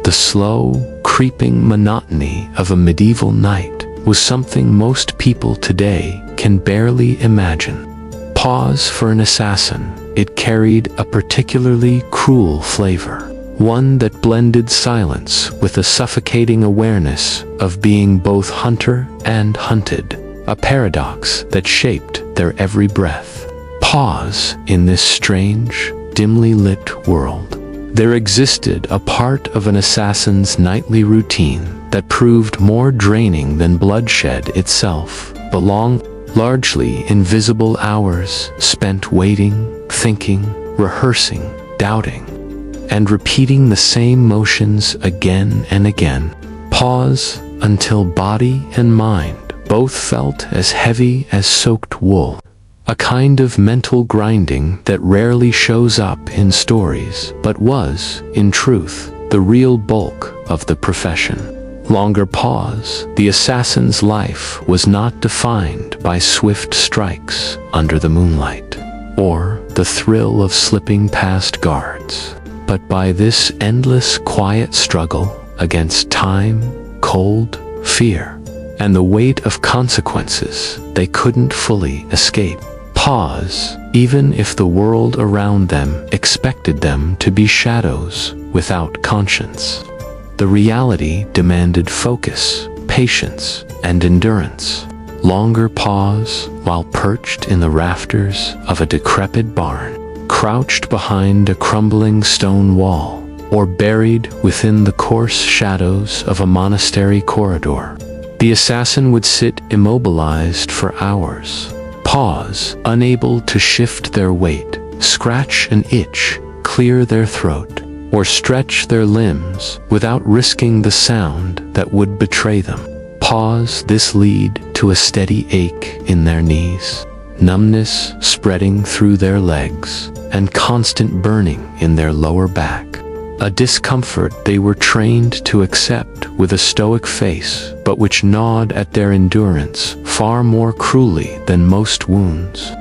The slow, creeping monotony of a medieval night was something most people today can barely imagine. Pause. For an assassin, it carried a particularly cruel flavor, one that blended silence with a suffocating awareness of being both hunter and hunted, a paradox that shaped their every breath. Pause. In this strange, dimly lit world, there existed a part of an assassin's nightly routine that proved more draining than bloodshed itself. The long, largely invisible hours spent waiting, thinking, rehearsing, doubting, and repeating the same motions again and again. Pause. Until body and mind both felt as heavy as soaked wool. A kind of mental grinding that rarely shows up in stories, but was, in truth, the real bulk of the profession. Longer pause. The assassin's life was not defined by swift strikes under the moonlight, or the thrill of slipping past guards, but by this endless quiet struggle against time, cold, fear, and the weight of consequences they couldn't fully escape. Pause. Even if the world around them expected them to be shadows without conscience, the reality demanded focus, patience, and endurance. Longer pause. While perched in the rafters of a decrepit barn, crouched behind a crumbling stone wall, or buried within the coarse shadows of a monastery corridor, the assassin would sit immobilized for hours. Pause. Unable to shift their weight, scratch an itch, clear their throat, or stretch their limbs without risking the sound that would betray them. Pause. This lead to a steady ache in their knees, numbness spreading through their legs, and constant burning in their lower back. A discomfort they were trained to accept with a stoic face, but which gnawed at their endurance far more cruelly than most wounds.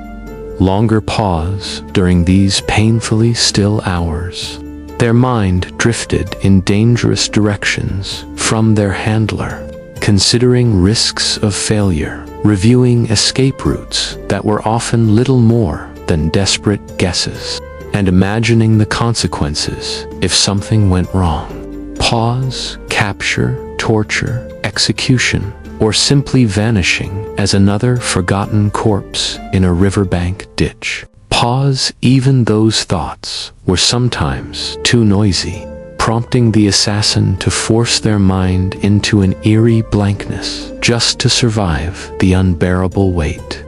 Longer pause. During these painfully still hours, their mind drifted in dangerous directions from their handler, considering risks of failure, reviewing escape routes that were often little more than desperate guesses, and imagining the consequences if something went wrong. Pause. Capture, torture, execution, or simply vanishing as another forgotten corpse in a riverbank ditch. Pause. Even those thoughts were sometimes too noisy, prompting the assassin to force their mind into an eerie blankness just to survive the unbearable weight.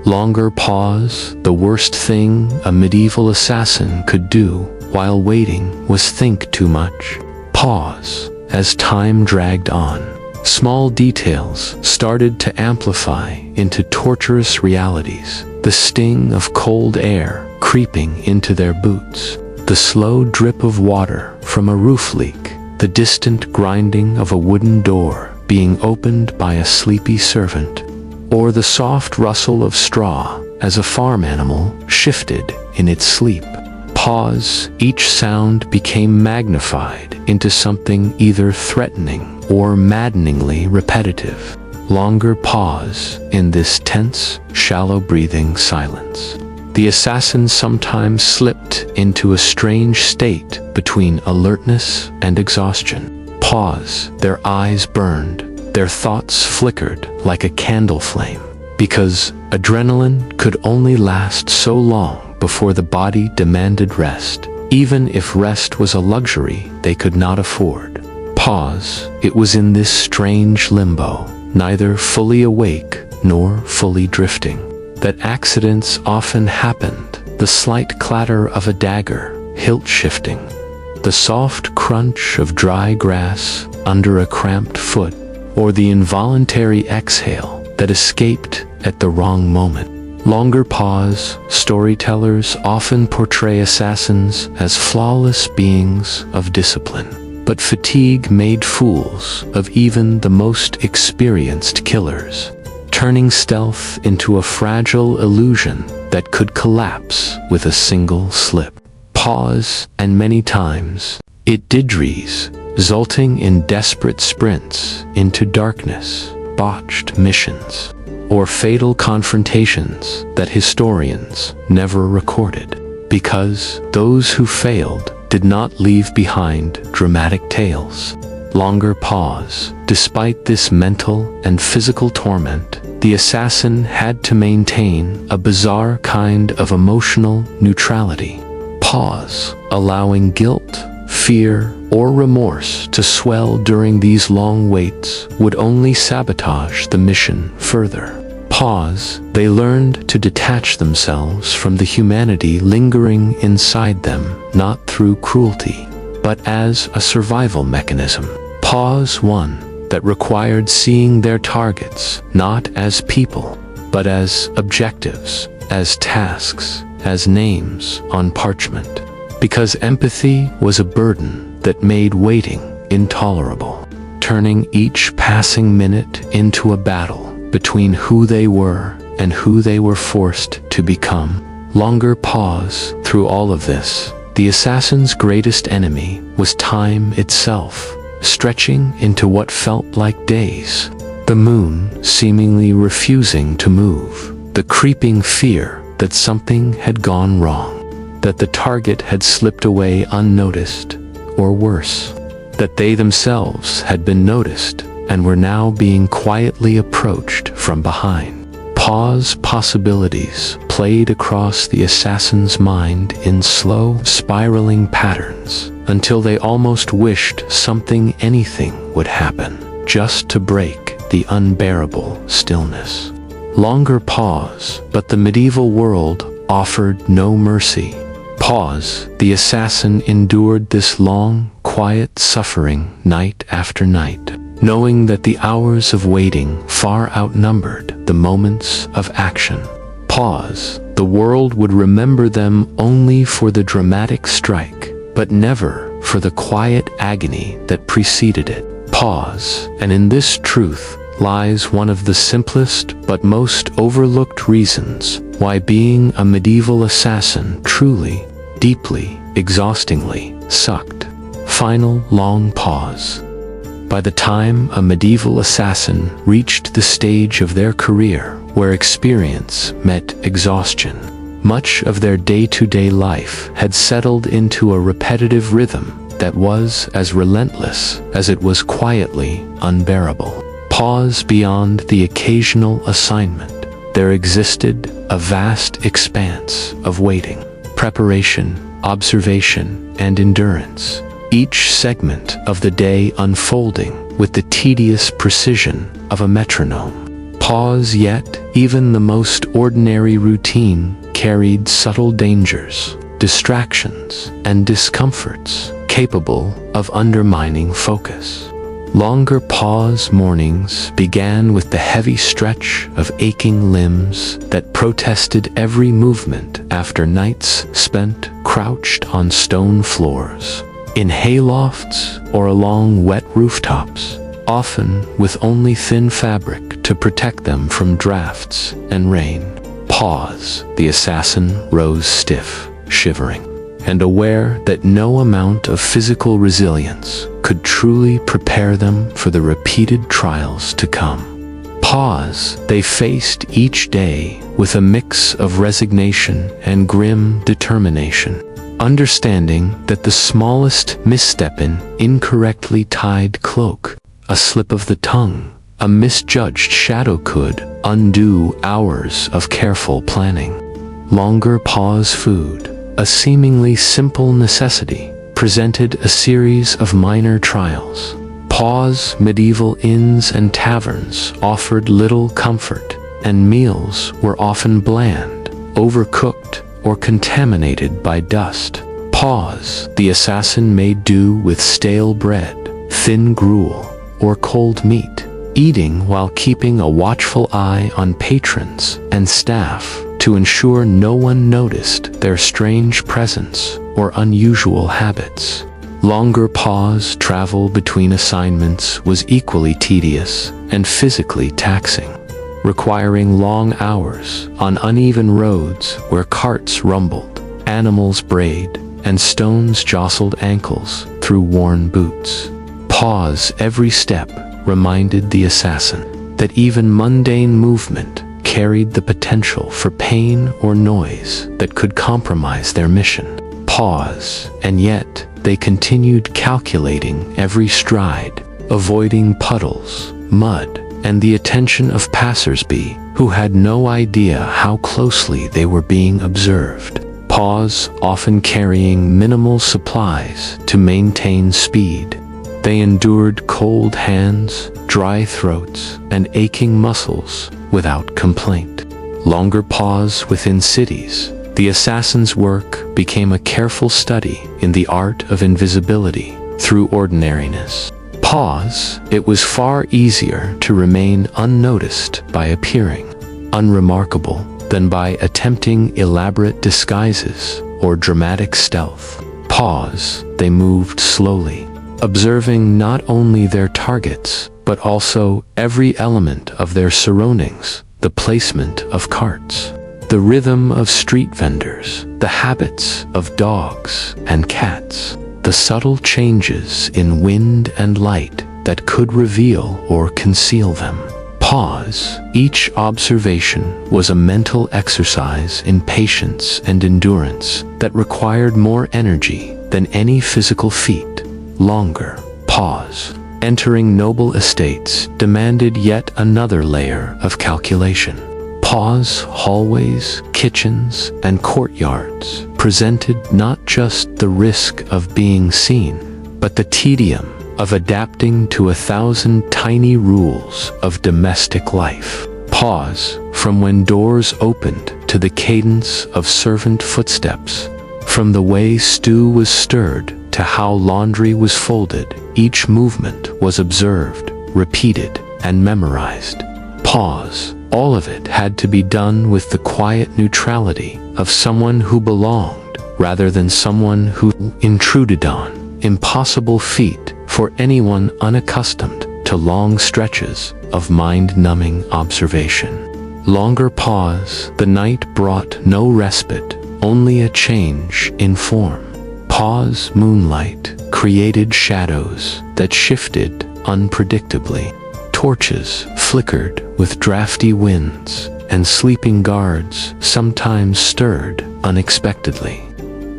Longer pause. The worst thing a medieval assassin could do while waiting was think too much. Pause. As time dragged on, small details started to amplify into torturous realities. The sting of cold air creeping into their boots, the slow drip of water from a roof leak, the distant grinding of a wooden door being opened by a sleepy servant, or the soft rustle of straw as a farm animal shifted in its sleep. Pause, each sound became magnified into something either threatening or maddeningly repetitive. Longer pause in this tense, shallow breathing silence. The assassin sometimes slipped into a strange state between alertness and exhaustion. Pause, their eyes burned, their thoughts flickered like a candle flame, because adrenaline could only last so long before the body demanded rest, even if rest was a luxury they could not afford. Pause, it was in this strange limbo, neither fully awake nor fully drifting, that accidents often happened. The slight clatter of a dagger, hilt shifting, the soft crunch of dry grass under a cramped foot, or the involuntary exhale that escaped at the wrong moment. Longer pause, storytellers often portray assassins as flawless beings of discipline, but fatigue made fools of even the most experienced killers, turning stealth into a fragile illusion that could collapse with a single slip. Pause, and many times it didries, resulting in desperate sprints into darkness, botched missions, or fatal confrontations that historians never recorded, because those who failed did not leave behind dramatic tales. Longer pause. Despite this mental and physical torment, the assassin had to maintain a bizarre kind of emotional neutrality. Pause, allowing guilt, fear, or remorse to swell during these long waits would only sabotage the mission further. Pause, they learned to detach themselves from the humanity lingering inside them, not through cruelty, but as a survival mechanism. Pause, one that required seeing their targets not as people, but as objectives, as tasks, as names on parchment, because empathy was a burden that made waiting intolerable, turning each passing minute into a battle between who they were and who they were forced to become. Longer pause. Through all of this, the assassin's greatest enemy was time itself, stretching into what felt like days. The moon seemingly refusing to move, the creeping fear that something had gone wrong, that the target had slipped away unnoticed, or worse, that they themselves had been noticed and were now being quietly approached from behind. Pause. Possibilities played across the assassin's mind in slow, spiraling patterns, until they almost wished anything would happen, just to break the unbearable stillness. Longer pause, but the medieval world offered no mercy. Pause. The assassin endured this long, quiet suffering night after night, knowing that the hours of waiting far outnumbered the moments of action. Pause. The world would remember them only for the dramatic strike, but never for the quiet agony that preceded it. Pause. And in this truth lies one of the simplest but most overlooked reasons why being a medieval assassin truly, deeply, exhaustingly sucked. Final long pause. By the time a medieval assassin reached the stage of their career where experience met exhaustion, much of their day-to-day life had settled into a repetitive rhythm that was as relentless as it was quietly unbearable. Pause. Beyond the occasional assignment, there existed a vast expanse of waiting, preparation, observation, and endurance, each segment of the day unfolding with the tedious precision of a metronome. Pause. Yet, even the most ordinary routine carried subtle dangers, distractions, and discomforts capable of undermining focus. Longer pause. Mornings began with the heavy stretch of aching limbs that protested every movement after nights spent crouched on stone floors, in haylofts or along wet rooftops, often with only thin fabric to protect them from drafts and rain. Pause. The assassin rose stiff, shivering, and aware that no amount of physical resilience could truly prepare them for the repeated trials to come. Pause they faced each day with a mix of resignation and grim determination, understanding that the smallest misstep, in incorrectly tied cloak, a slip of the tongue, a misjudged shadow, could undo hours of careful planning. Longer pause food, a seemingly simple necessity, presented a series of minor trials. Pause medieval inns and taverns offered little comfort, and meals were often bland, overcooked, or contaminated by dust. Pause the assassin made do with stale bread, thin gruel, or cold meat, eating while keeping a watchful eye on patrons and staff to ensure no one noticed their strange presence or unusual habits. Longer pause travel between assignments was equally tedious and physically taxing, requiring long hours on uneven roads where carts rumbled, animals brayed, and stones jostled ankles through worn boots. Pause every step reminded the assassin that even mundane movement carried the potential for pain or noise that could compromise their mission. Pause, and yet they continued, calculating every stride, avoiding puddles, mud, and the attention of passers-by who had no idea how closely they were being observed. Pause, often carrying minimal supplies to maintain speed. They endured cold hands, dry throats, and aching muscles without complaint. Longer pause within cities. The assassin's work became a careful study in the art of invisibility through ordinariness. Pause, it was far easier to remain unnoticed by appearing unremarkable than by attempting elaborate disguises or dramatic stealth. Pause, they moved slowly, observing not only their targets, but also every element of their surroundings, the placement of carts, the rhythm of street vendors, the habits of dogs and cats, the subtle changes in wind and light that could reveal or conceal them. Pause. Each observation was a mental exercise in patience and endurance that required more energy than any physical feat. Longer pause. Entering noble estates demanded yet another layer of calculation. Pause hallways, kitchens, and courtyards presented not just the risk of being seen, but the tedium of adapting to 1,000 tiny rules of domestic life. Pause, from when doors opened to the cadence of servant footsteps, from the way stew was stirred to how laundry was folded, each movement was observed, repeated, and memorized. Pause. All of it had to be done with the quiet neutrality of someone who belonged, rather than someone who intruded on. Impossible feat for anyone unaccustomed to long stretches of mind-numbing observation. Longer pause. The night brought no respite, only a change in form. Pause. Moonlight created shadows that shifted unpredictably. Torches flickered with drafty winds, and sleeping guards sometimes stirred unexpectedly.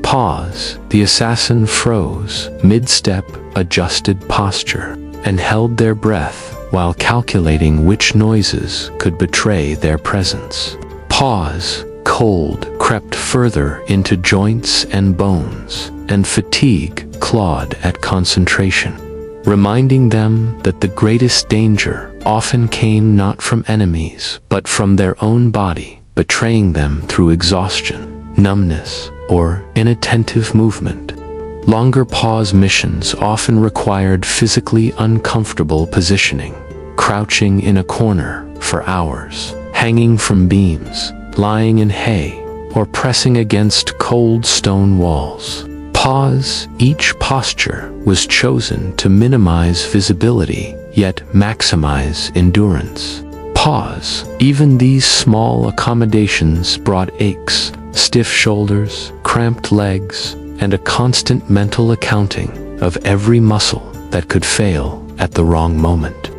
Pause. The assassin froze mid-step, adjusted posture, and held their breath while calculating which noises could betray their presence. Pause. Cold crept further into joints and bones, and fatigue clawed at concentration, reminding them that the greatest danger often came not from enemies, but from their own body, betraying them through exhaustion, numbness, or inattentive movement. Longer pause missions often required physically uncomfortable positioning, crouching in a corner for hours, hanging from beams, lying in hay, or pressing against cold stone walls. Pause. Each posture was chosen to minimize visibility, yet maximize endurance. Pause. Even these small accommodations brought aches, stiff shoulders, cramped legs, and a constant mental accounting of every muscle that could fail at the wrong moment.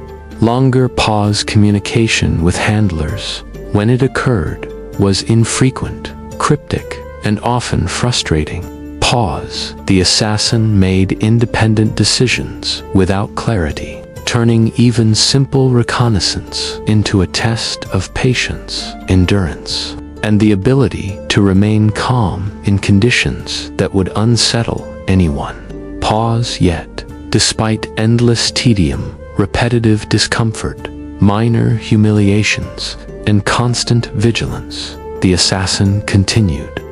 Longer pause communication with handlers, when it occurred, was infrequent, cryptic, and often frustrating. Pause. The assassin made independent decisions without clarity, turning even simple reconnaissance into a test of patience, endurance, and the ability to remain calm in conditions that would unsettle anyone. Pause. Yet, despite endless tedium, repetitive discomfort, minor humiliations, and constant vigilance, the assassin continued.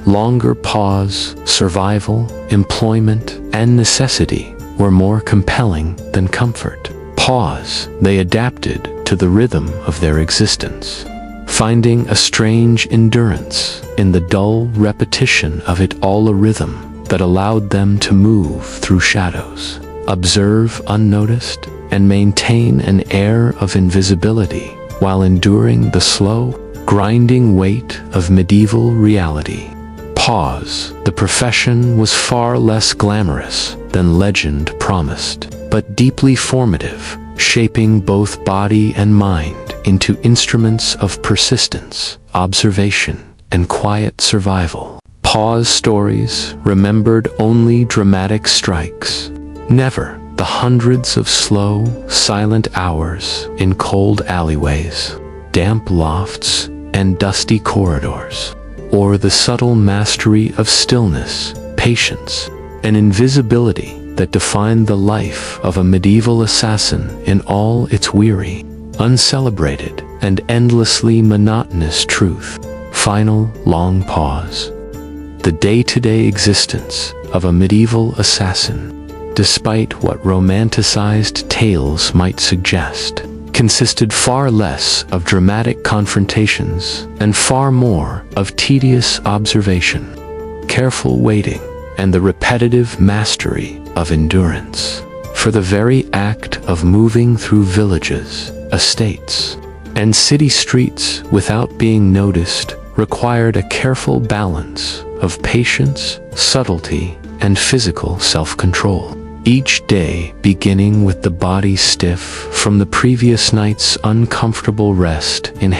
Longer pause, survival, employment, and necessity were more compelling than comfort. Pause. They adapted to the rhythm of their existence, finding a strange endurance in the dull repetition of it all, a rhythm that allowed them to move through shadows, observe unnoticed, and maintain an air of invisibility while enduring the slow, grinding weight of medieval reality. Pause. The profession was far less glamorous than legend promised, but deeply formative, shaping both body and mind into instruments of persistence, observation, and quiet survival. Pause. Stories remembered only dramatic strikes, never the hundreds of slow, silent hours in cold alleyways, damp lofts, and dusty corridors, or the subtle mastery of stillness, patience, and invisibility that defined the life of a medieval assassin in all its weary, uncelebrated, and endlessly monotonous truth. Final, long pause. The day-to-day existence of a medieval assassin, despite what romanticized tales might suggest, consisted far less of dramatic confrontations and far more of tedious observation, careful waiting, and the repetitive mastery of endurance. For the very act of moving through villages, estates, and city streets without being noticed required a careful balance of patience, subtlety, and physical self-control. Each day beginning with the body stiff from the previous night's uncomfortable rest in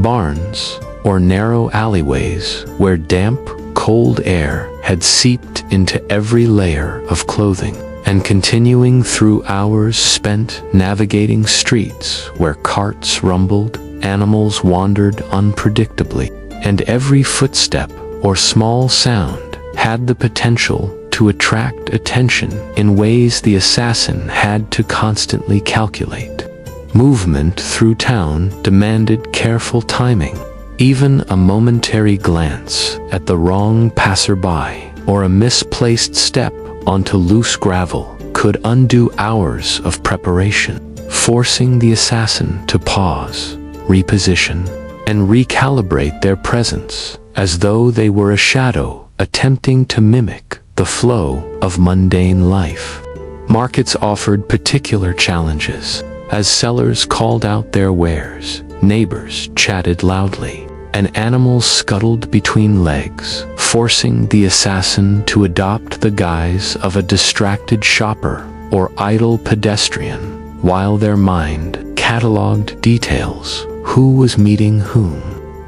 barns or narrow alleyways where damp, cold air had seeped into every layer of clothing, and continuing through hours spent navigating streets where carts rumbled, animals wandered unpredictably, and every footstep or small sound had the potential to attract attention in ways the assassin had to constantly calculate. Movement through town demanded careful timing. Even a momentary glance at the wrong passerby or a misplaced step onto loose gravel could undo hours of preparation, forcing the assassin to pause, reposition, and recalibrate their presence as though they were a shadow attempting to mimic the flow of mundane life. Markets offered particular challenges. As sellers called out their wares, neighbors chatted loudly, and animals scuttled between legs, forcing the assassin to adopt the guise of a distracted shopper or idle pedestrian, while their mind cataloged details, who was meeting whom,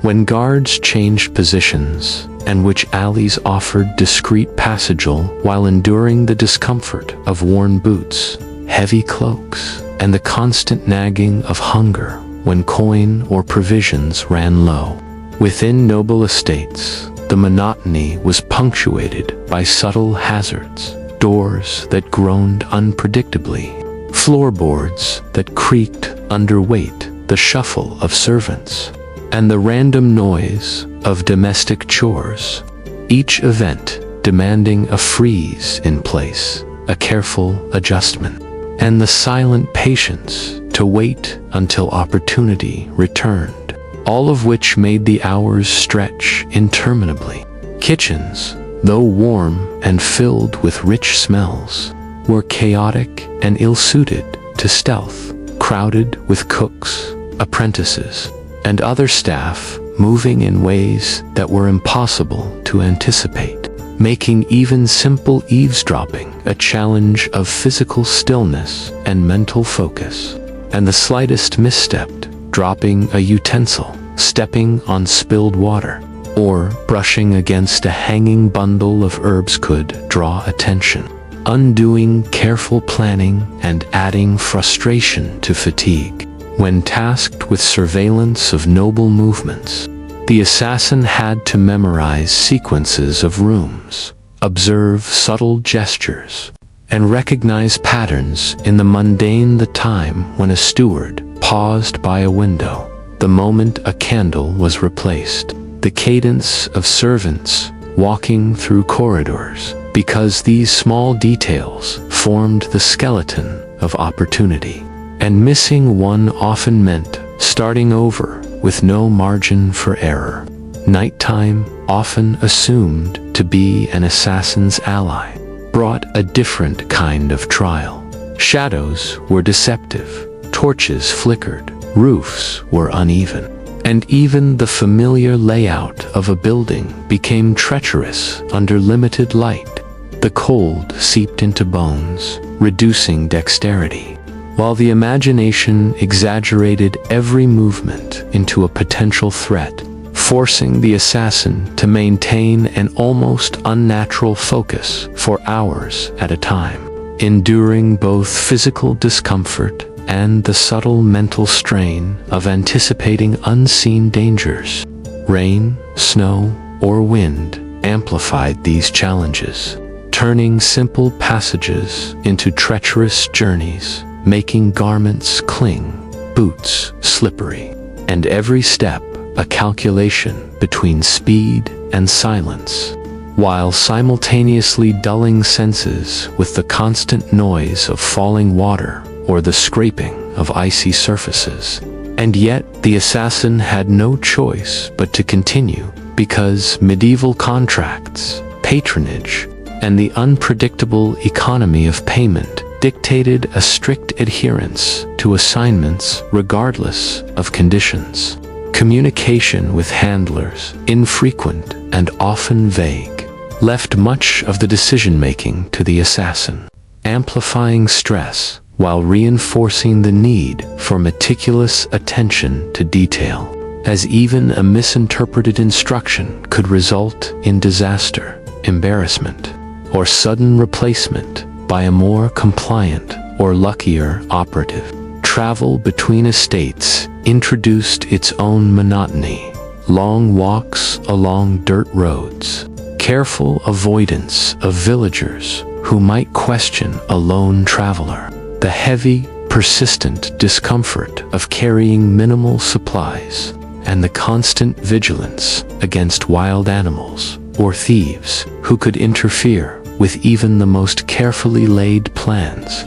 when guards changed positions, and which alleys offered discreet passage while enduring the discomfort of worn boots, heavy cloaks, and the constant nagging of hunger when coin or provisions ran low. Within noble estates, the monotony was punctuated by subtle hazards, doors that groaned unpredictably, floorboards that creaked under weight, the shuffle of servants, and the random noise of domestic chores. Each event demanding a freeze in place, a careful adjustment, and the silent patience to wait until opportunity returned, all of which made the hours stretch interminably. Kitchens, though warm and filled with rich smells, were chaotic and ill-suited to stealth, crowded with cooks, apprentices, and other staff moving in ways that were impossible to anticipate. making even simple eavesdropping a challenge of physical stillness and mental focus. And the slightest misstep, dropping a utensil, stepping on spilled water, or brushing against a hanging bundle of herbs could draw attention, undoing careful planning and adding frustration to fatigue. When tasked with surveillance of noble movements, the assassin had to memorize sequences of rooms, observe subtle gestures, and recognize patterns in the mundane. The time when a steward paused by a window, the moment a candle was replaced, the cadence of servants walking through corridors, because these small details formed the skeleton of opportunity. And missing one often meant starting over with no margin for error. Nighttime, often assumed to be an assassin's ally, brought a different kind of trial. Shadows were deceptive, torches flickered, roofs were uneven, and even the familiar layout of a building became treacherous under limited light. The cold seeped into bones, reducing dexterity, while the imagination exaggerated every movement into a potential threat, forcing the assassin to maintain an almost unnatural focus for hours at a time, enduring both physical discomfort and the subtle mental strain of anticipating unseen dangers. Rain, snow, or wind amplified these challenges, turning simple passages into treacherous journeys, making garments cling, boots slippery, and every step a calculation between speed and silence, while simultaneously dulling senses with the constant noise of falling water or the scraping of icy surfaces. And yet the assassin had no choice but to continue, because medieval contracts, patronage, and the unpredictable economy of payment dictated a strict adherence to assignments regardless of conditions. Communication with handlers, infrequent and often vague, left much of the decision-making to the assassin, amplifying stress while reinforcing the need for meticulous attention to detail, as even a misinterpreted instruction could result in disaster, embarrassment, or sudden replacement by a more compliant or luckier operative. Travel between estates introduced its own monotony. Long walks along dirt roads, careful avoidance of villagers who might question a lone traveler, the heavy, persistent discomfort of carrying minimal supplies, and the constant vigilance against wild animals or thieves who could interfere with even the most carefully laid plans.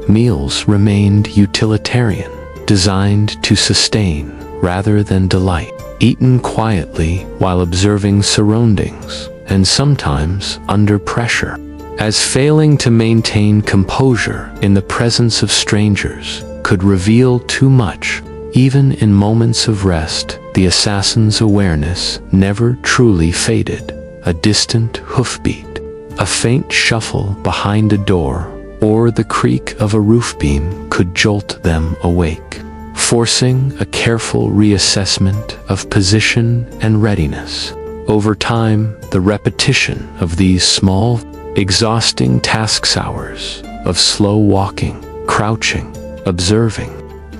Meals remained utilitarian, designed to sustain rather than delight, eaten quietly while observing surroundings, and sometimes under pressure, as failing to maintain composure in the presence of strangers could reveal too much. Even in moments of rest, the assassin's awareness never truly faded. A distant hoofbeat, a faint shuffle behind a door, or the creak of a roof beam could jolt them awake, forcing a careful reassessment of position and readiness. Over time, the repetition of these small, exhausting task hours of slow walking, crouching, observing,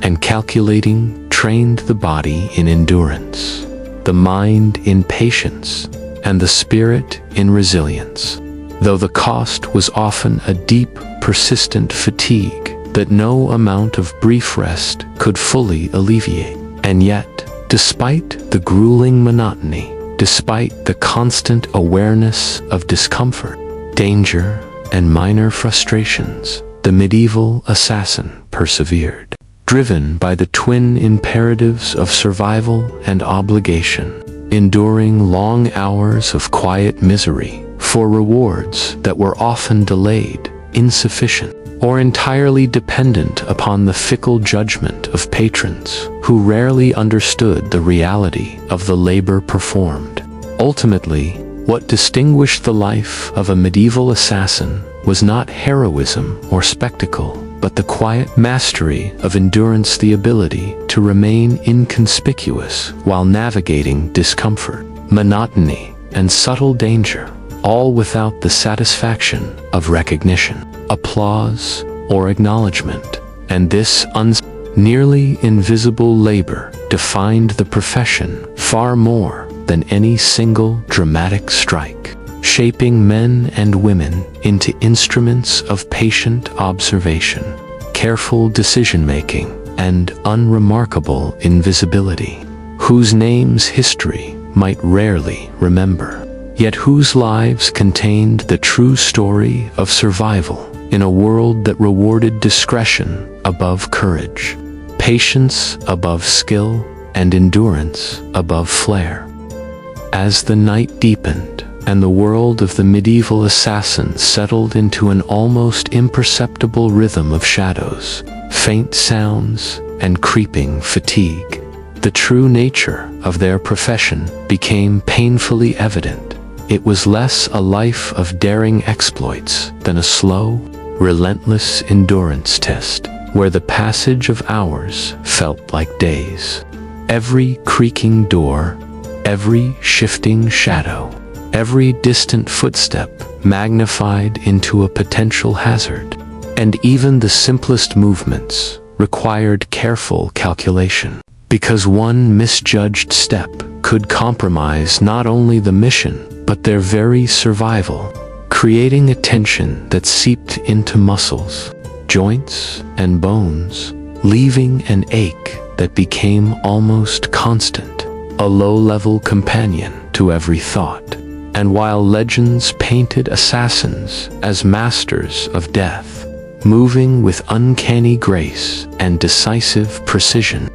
and calculating trained the body in endurance, the mind in patience, and the spirit in resilience, though the cost was often a deep, persistent fatigue that no amount of brief rest could fully alleviate. And yet, despite the grueling monotony, despite the constant awareness of discomfort, danger, and minor frustrations, the medieval assassin persevered, driven by the twin imperatives of survival and obligation, enduring long hours of quiet misery for rewards that were often delayed, insufficient, or entirely dependent upon the fickle judgment of patrons who rarely understood the reality of the labor performed. Ultimately, What distinguished the life of a medieval assassin was not heroism or spectacle, but the quiet mastery of endurance, the ability to remain inconspicuous while navigating discomfort, monotony, and subtle danger, all without the satisfaction of recognition, applause, or acknowledgement. And this nearly invisible labor defined the profession far more than any single dramatic strike, shaping men and women into instruments of patient observation, careful decision-making, and unremarkable invisibility, whose names history might rarely remember, yet whose lives contained the true story of survival in a world that rewarded discretion above courage, patience above skill, and endurance above flair. As the night deepened and the world of the medieval assassin settled into an almost imperceptible rhythm of shadows, faint sounds, and creeping fatigue, the true nature of their profession became painfully evident. It was less a life of daring exploits than a slow, relentless endurance test, where the passage of hours felt like days. Every creaking door, every shifting shadow, every distant footstep magnified into a potential hazard, and even the simplest movements required careful calculation, because one misjudged step could compromise not only the mission but their very survival, creating a tension that seeped into muscles, joints, and bones, leaving an ache that became almost constant, a low-level companion to every thought. And while legends painted assassins as masters of death, moving with uncanny grace and decisive precision,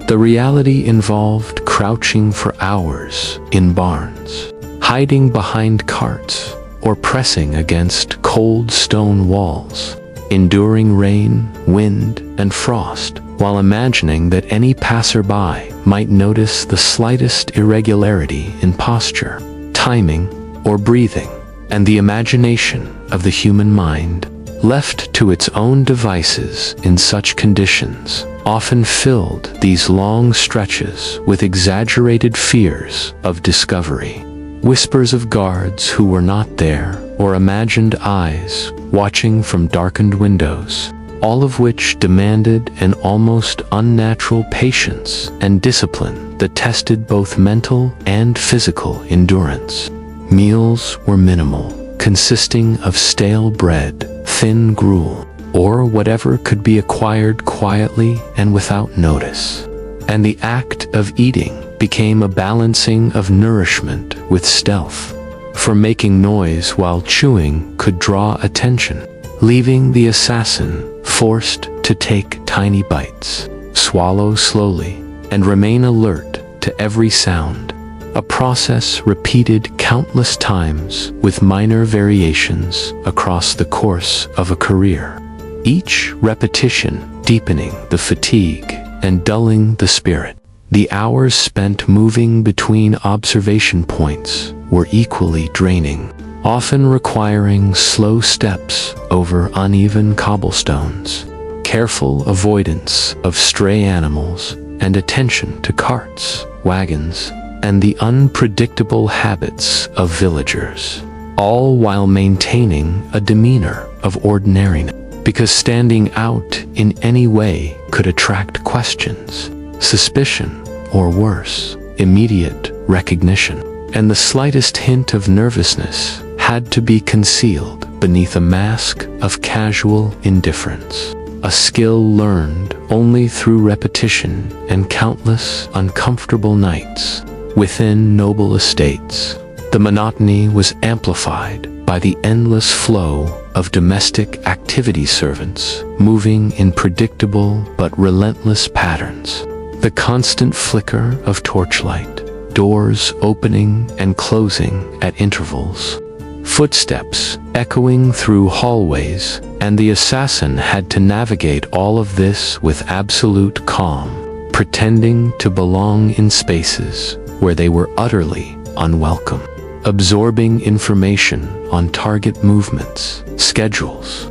the reality involved crouching for hours in barns, hiding behind carts, or pressing against cold stone walls, enduring rain, wind, and frost, while imagining that any passerby might notice the slightest irregularity in posture, timing, or breathing. And the imagination of the human mind, left to its own devices in such conditions, often filled these long stretches with exaggerated fears of discovery, whispers of guards who were not there, or imagined eyes watching from darkened windows, all of which demanded an almost unnatural patience and discipline that tested both mental and physical endurance. Meals were minimal, consisting of stale bread, thin gruel, or whatever could be acquired quietly and without notice. And the act of eating became a balancing of nourishment with stealth, for making noise while chewing could draw attention, leaving the assassin forced to take tiny bites, swallow slowly, and remain alert to every sound, a process repeated countless times with minor variations across the course of a career, each repetition deepening the fatigue and dulling the spirit. The hours spent moving between observation points were equally draining, often requiring slow steps over uneven cobblestones, careful avoidance of stray animals, and attention to carts, wagons, and the unpredictable habits of villagers, all while maintaining a demeanor of ordinariness, because standing out in any way could attract questions, suspicion, or worse, immediate recognition, and the slightest hint of nervousness had to be concealed beneath a mask of casual indifference, a skill learned only through repetition and countless uncomfortable nights within noble estates. The monotony was amplified by the endless flow of domestic activity, servants moving in predictable but relentless patterns, the constant flicker of torchlight, doors opening and closing at intervals, footsteps echoing through hallways, and the assassin had to navigate all of this with absolute calm, pretending to belong in spaces where they were utterly unwelcome. absorbing information on target movements, schedules,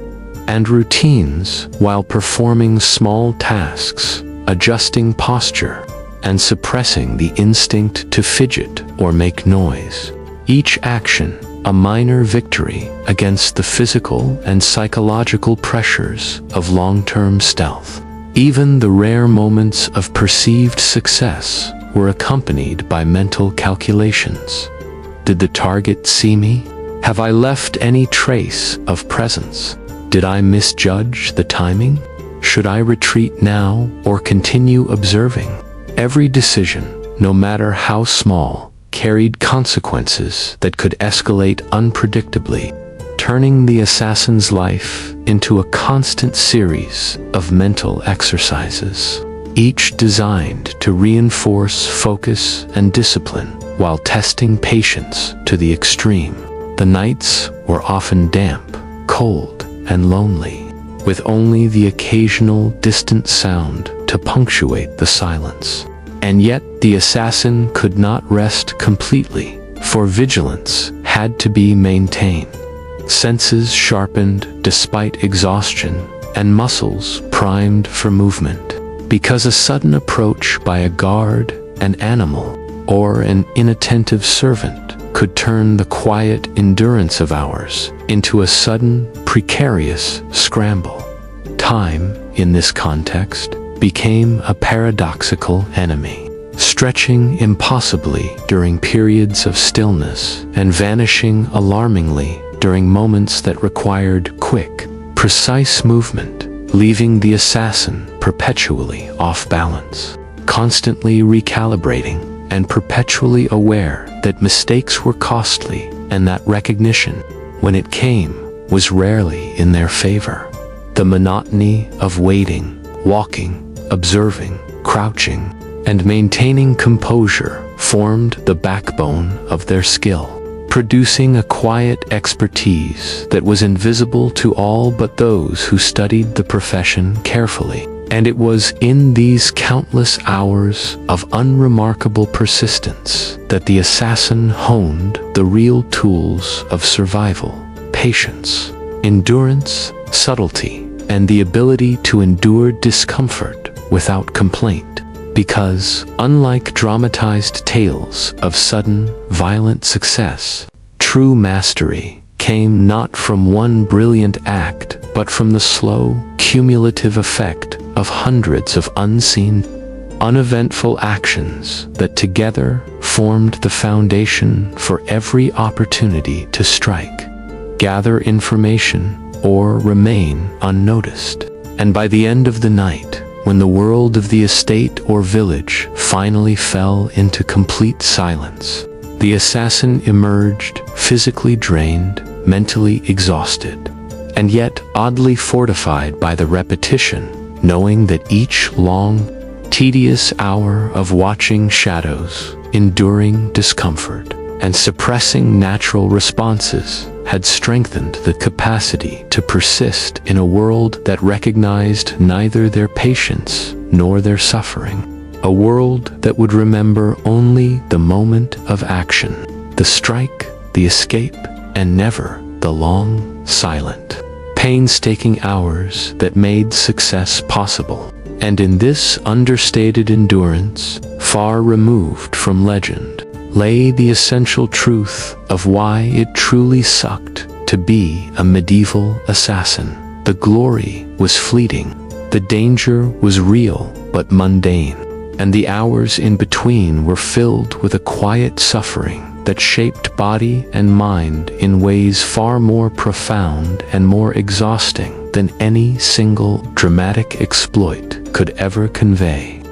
and routines while performing small tasks, adjusting posture, and suppressing the instinct to fidget or make noise. Each action a minor victory against the physical and psychological pressures of long-term stealth. Even the rare moments of perceived success were accompanied by mental calculations. Did the target see me? Have I left any trace of presence? Did I misjudge the timing? Should I retreat now or continue observing? Every decision, no matter how small, carried consequences that could escalate unpredictably, turning the assassin's life into a constant series of mental exercises, each designed to reinforce focus and discipline while testing patience to the extreme. The nights were often damp, cold, and lonely, with only the occasional distant sound to punctuate the silence. And yet the assassin could not rest completely, for vigilance had to be maintained. Senses sharpened despite exhaustion, and muscles primed for movement, because a sudden approach by a guard, an animal, or an inattentive servant could turn the quiet endurance of hours into a sudden, precarious scramble. Time, in this context, became a paradoxical enemy, stretching impossibly during periods of stillness and vanishing alarmingly during moments that required quick, precise movement, leaving the assassin perpetually off balance, constantly recalibrating and perpetually aware that mistakes were costly and that recognition, when it came, was rarely in their favor. The monotony of waiting, walking, observing, crouching, and maintaining composure formed the backbone of their skill, producing a quiet expertise that was invisible to all but those who studied the profession carefully. And it was in these countless hours of unremarkable persistence that the assassin honed the real tools of survival: patience, endurance, subtlety, and the ability to endure discomfort without complaint. Because, unlike dramatized tales of sudden, violent success, true mastery came not from one brilliant act, but from the slow, cumulative effect of hundreds of unseen, uneventful actions that together formed the foundation for every opportunity to strike, gather information, or remain unnoticed. And by the end of the night, when the world of the estate or village finally fell into complete silence, the assassin emerged physically drained, mentally exhausted, and yet oddly fortified by the repetition, knowing that each long, tedious hour of watching shadows, enduring discomfort, and suppressing natural responses had strengthened the capacity to persist in a world that recognized neither their patience nor their suffering, a world that would remember only the moment of action, the strike, the escape, and never the long, silent, painstaking hours that made success possible. And in this understated endurance, far removed from legend, lay the essential truth of why it truly sucked to be a medieval assassin. The glory was fleeting, the danger was real but mundane, and the hours in between were filled with a quiet suffering that shaped body and mind in ways far more profound and more exhausting than any single dramatic exploit could ever convey.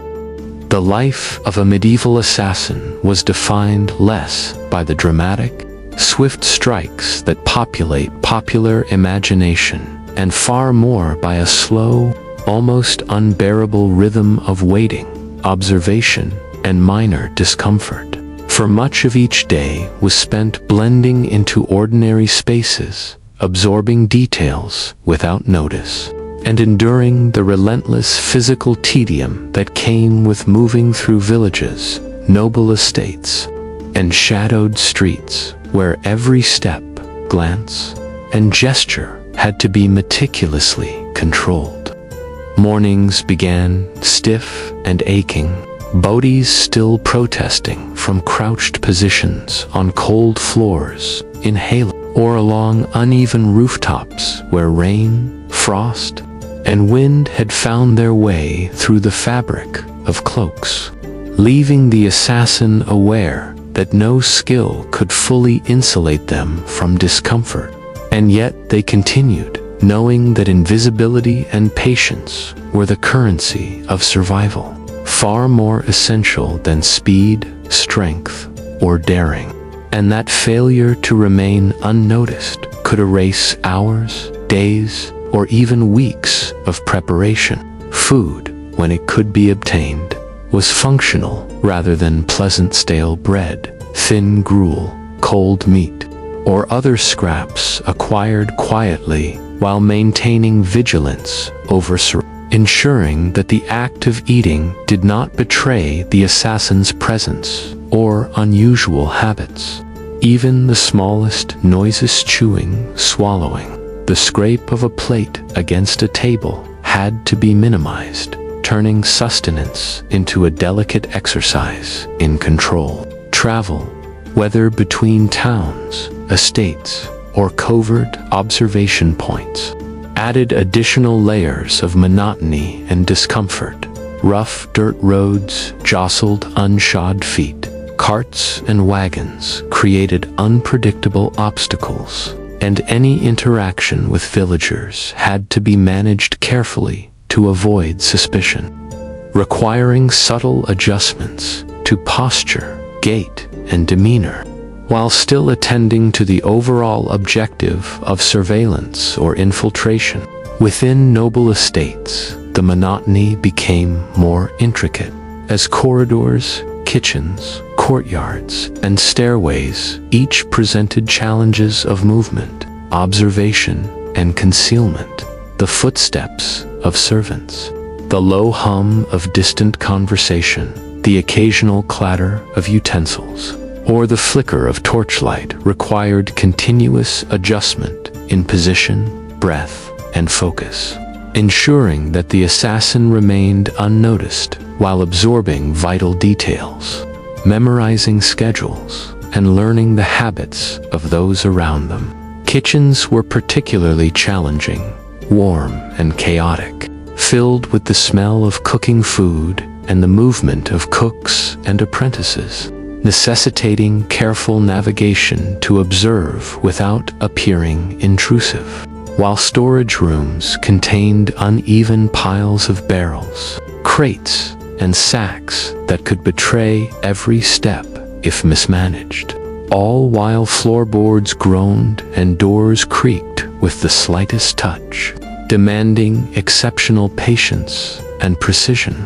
The life of a medieval assassin was defined less by the dramatic, swift strikes that populate popular imagination, and far more by a slow, almost unbearable rhythm of waiting, observation, and minor discomfort. For much of each day was spent blending into ordinary spaces, absorbing details without notice, and enduring the relentless physical tedium that came with moving through villages, noble estates, and shadowed streets, where every step, glance, and gesture had to be meticulously controlled. Mornings began stiff and aching, bodies still protesting from crouched positions on cold floors in hail or along uneven rooftops where rain, frost, and wind had found their way through the fabric of cloaks, leaving the assassin aware that no skill could fully insulate them from discomfort. And yet they continued, knowing that invisibility and patience were the currency of survival, far more essential than speed, strength, or daring, and that failure to remain unnoticed could erase hours, days, or even weeks of preparation. Food, when it could be obtained, was functional rather than pleasant stale bread, thin gruel, cold meat, or other scraps acquired quietly while maintaining vigilance over ensuring that the act of eating did not betray the assassin's presence or unusual habits. Even the smallest noises, chewing, swallowing, the scrape of a plate against a table, had to be minimized, turning sustenance into a delicate exercise in control. Travel, whether between towns, estates, or covert observation points, added additional layers of monotony and discomfort. Rough dirt roads jostled unshod feet. Carts and wagons created unpredictable obstacles, and any interaction with villagers had to be managed carefully to avoid suspicion, requiring subtle adjustments to posture, gait, and demeanor, while still attending to the overall objective of surveillance or infiltration. Within noble estates, the monotony became more intricate, as corridors, kitchens, courtyards, and stairways each presented challenges of movement, observation, and concealment. The footsteps of servants, the low hum of distant conversation, the occasional clatter of utensils, or the flicker of torchlight required continuous adjustment in position, breath, and focus, ensuring that the assassin remained unnoticed while absorbing vital details, memorizing schedules, and learning the habits of those around them. Kitchens were particularly challenging, warm and chaotic, filled with the smell of cooking food and the movement of cooks and apprentices, necessitating careful navigation to observe without appearing intrusive, while storage rooms contained uneven piles of barrels, crates, and sacks that could betray every step if mismanaged, all while floorboards groaned and doors creaked with the slightest touch, demanding exceptional patience and precision.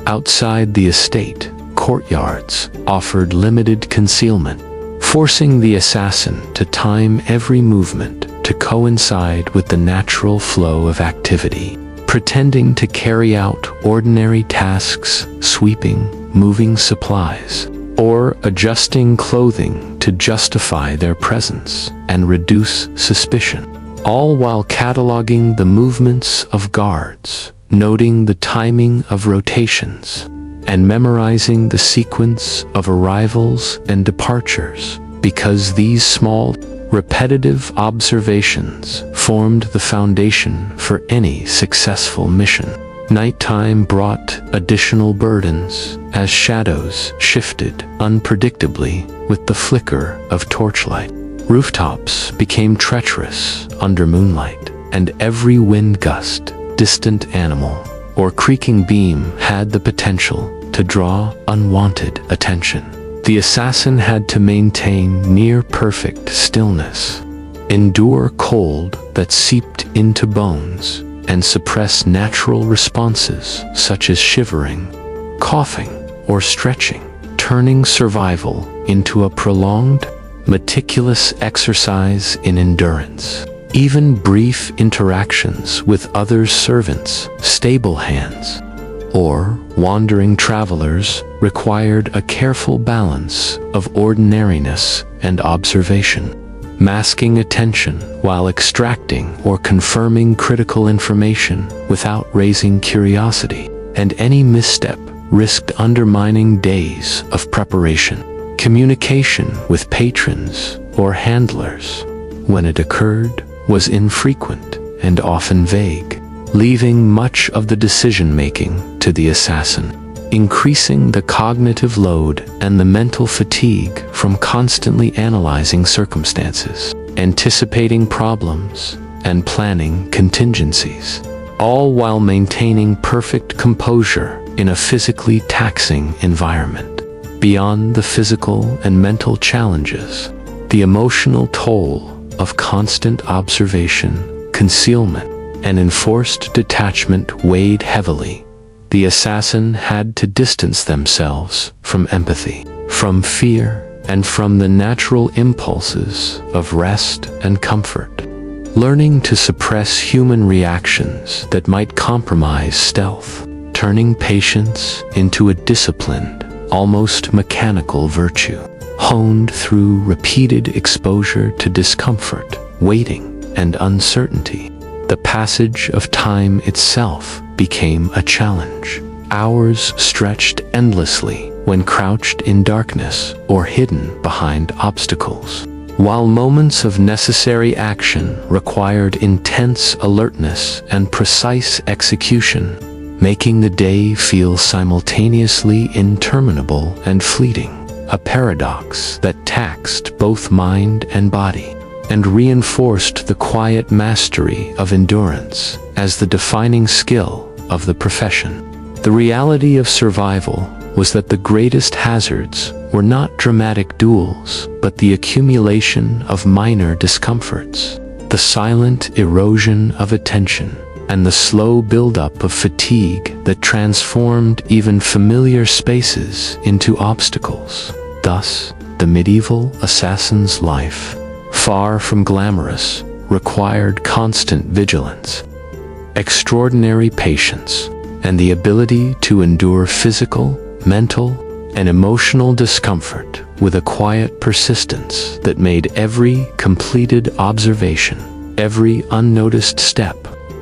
Outside the estate, courtyards offered limited concealment, forcing the assassin to time every movement to coincide with the natural flow of activity, pretending to carry out ordinary tasks, sweeping, moving supplies, or adjusting clothing to justify their presence and reduce suspicion, all while cataloging the movements of guards, noting the timing of rotations, and memorizing the sequence of arrivals and departures, because these small, repetitive observations formed the foundation for any successful mission. Nighttime brought additional burdens as shadows shifted unpredictably with the flicker of torchlight. Rooftops became treacherous under moonlight, and every wind gust, distant animal, or creaking beam had the potential to draw unwanted attention. The assassin had to maintain near-perfect stillness, endure cold that seeped into bones, and suppress natural responses such as shivering, coughing, or stretching, turning survival into a prolonged, meticulous exercise in endurance. Even brief interactions with other servants, stable hands, or wandering travelers required a careful balance of ordinariness and observation, masking attention while extracting or confirming critical information without raising curiosity, and any misstep risked undermining days of preparation. Communication with patrons or handlers, when it occurred, was infrequent and often vague, leaving much of the decision-making to the assassin, increasing the cognitive load and the mental fatigue from constantly analyzing circumstances, anticipating problems, and planning contingencies, all while maintaining perfect composure in a physically taxing environment. Beyond the physical and mental challenges, the emotional toll of constant observation, concealment, and enforced detachment weighed heavily. The assassin had to distance themselves from empathy, from fear, and from the natural impulses of rest and comfort, learning to suppress human reactions that might compromise stealth, turning patience into a disciplined, almost mechanical virtue, honed through repeated exposure to discomfort, waiting, and uncertainty. The passage of time itself became a challenge. Hours stretched endlessly when crouched in darkness or hidden behind obstacles, while moments of necessary action required intense alertness and precise execution, making the day feel simultaneously interminable and fleeting, a paradox that taxed both mind and body, and reinforced the quiet mastery of endurance as the defining skill of the profession. The reality of survival was that the greatest hazards were not dramatic duels, but the accumulation of minor discomforts, the silent erosion of attention, and the slow buildup of fatigue that transformed even familiar spaces into obstacles. Thus, the medieval assassin's life, far from glamorous, required constant vigilance, extraordinary patience, and the ability to endure physical, mental, and emotional discomfort with a quiet persistence that made every completed observation, every unnoticed step,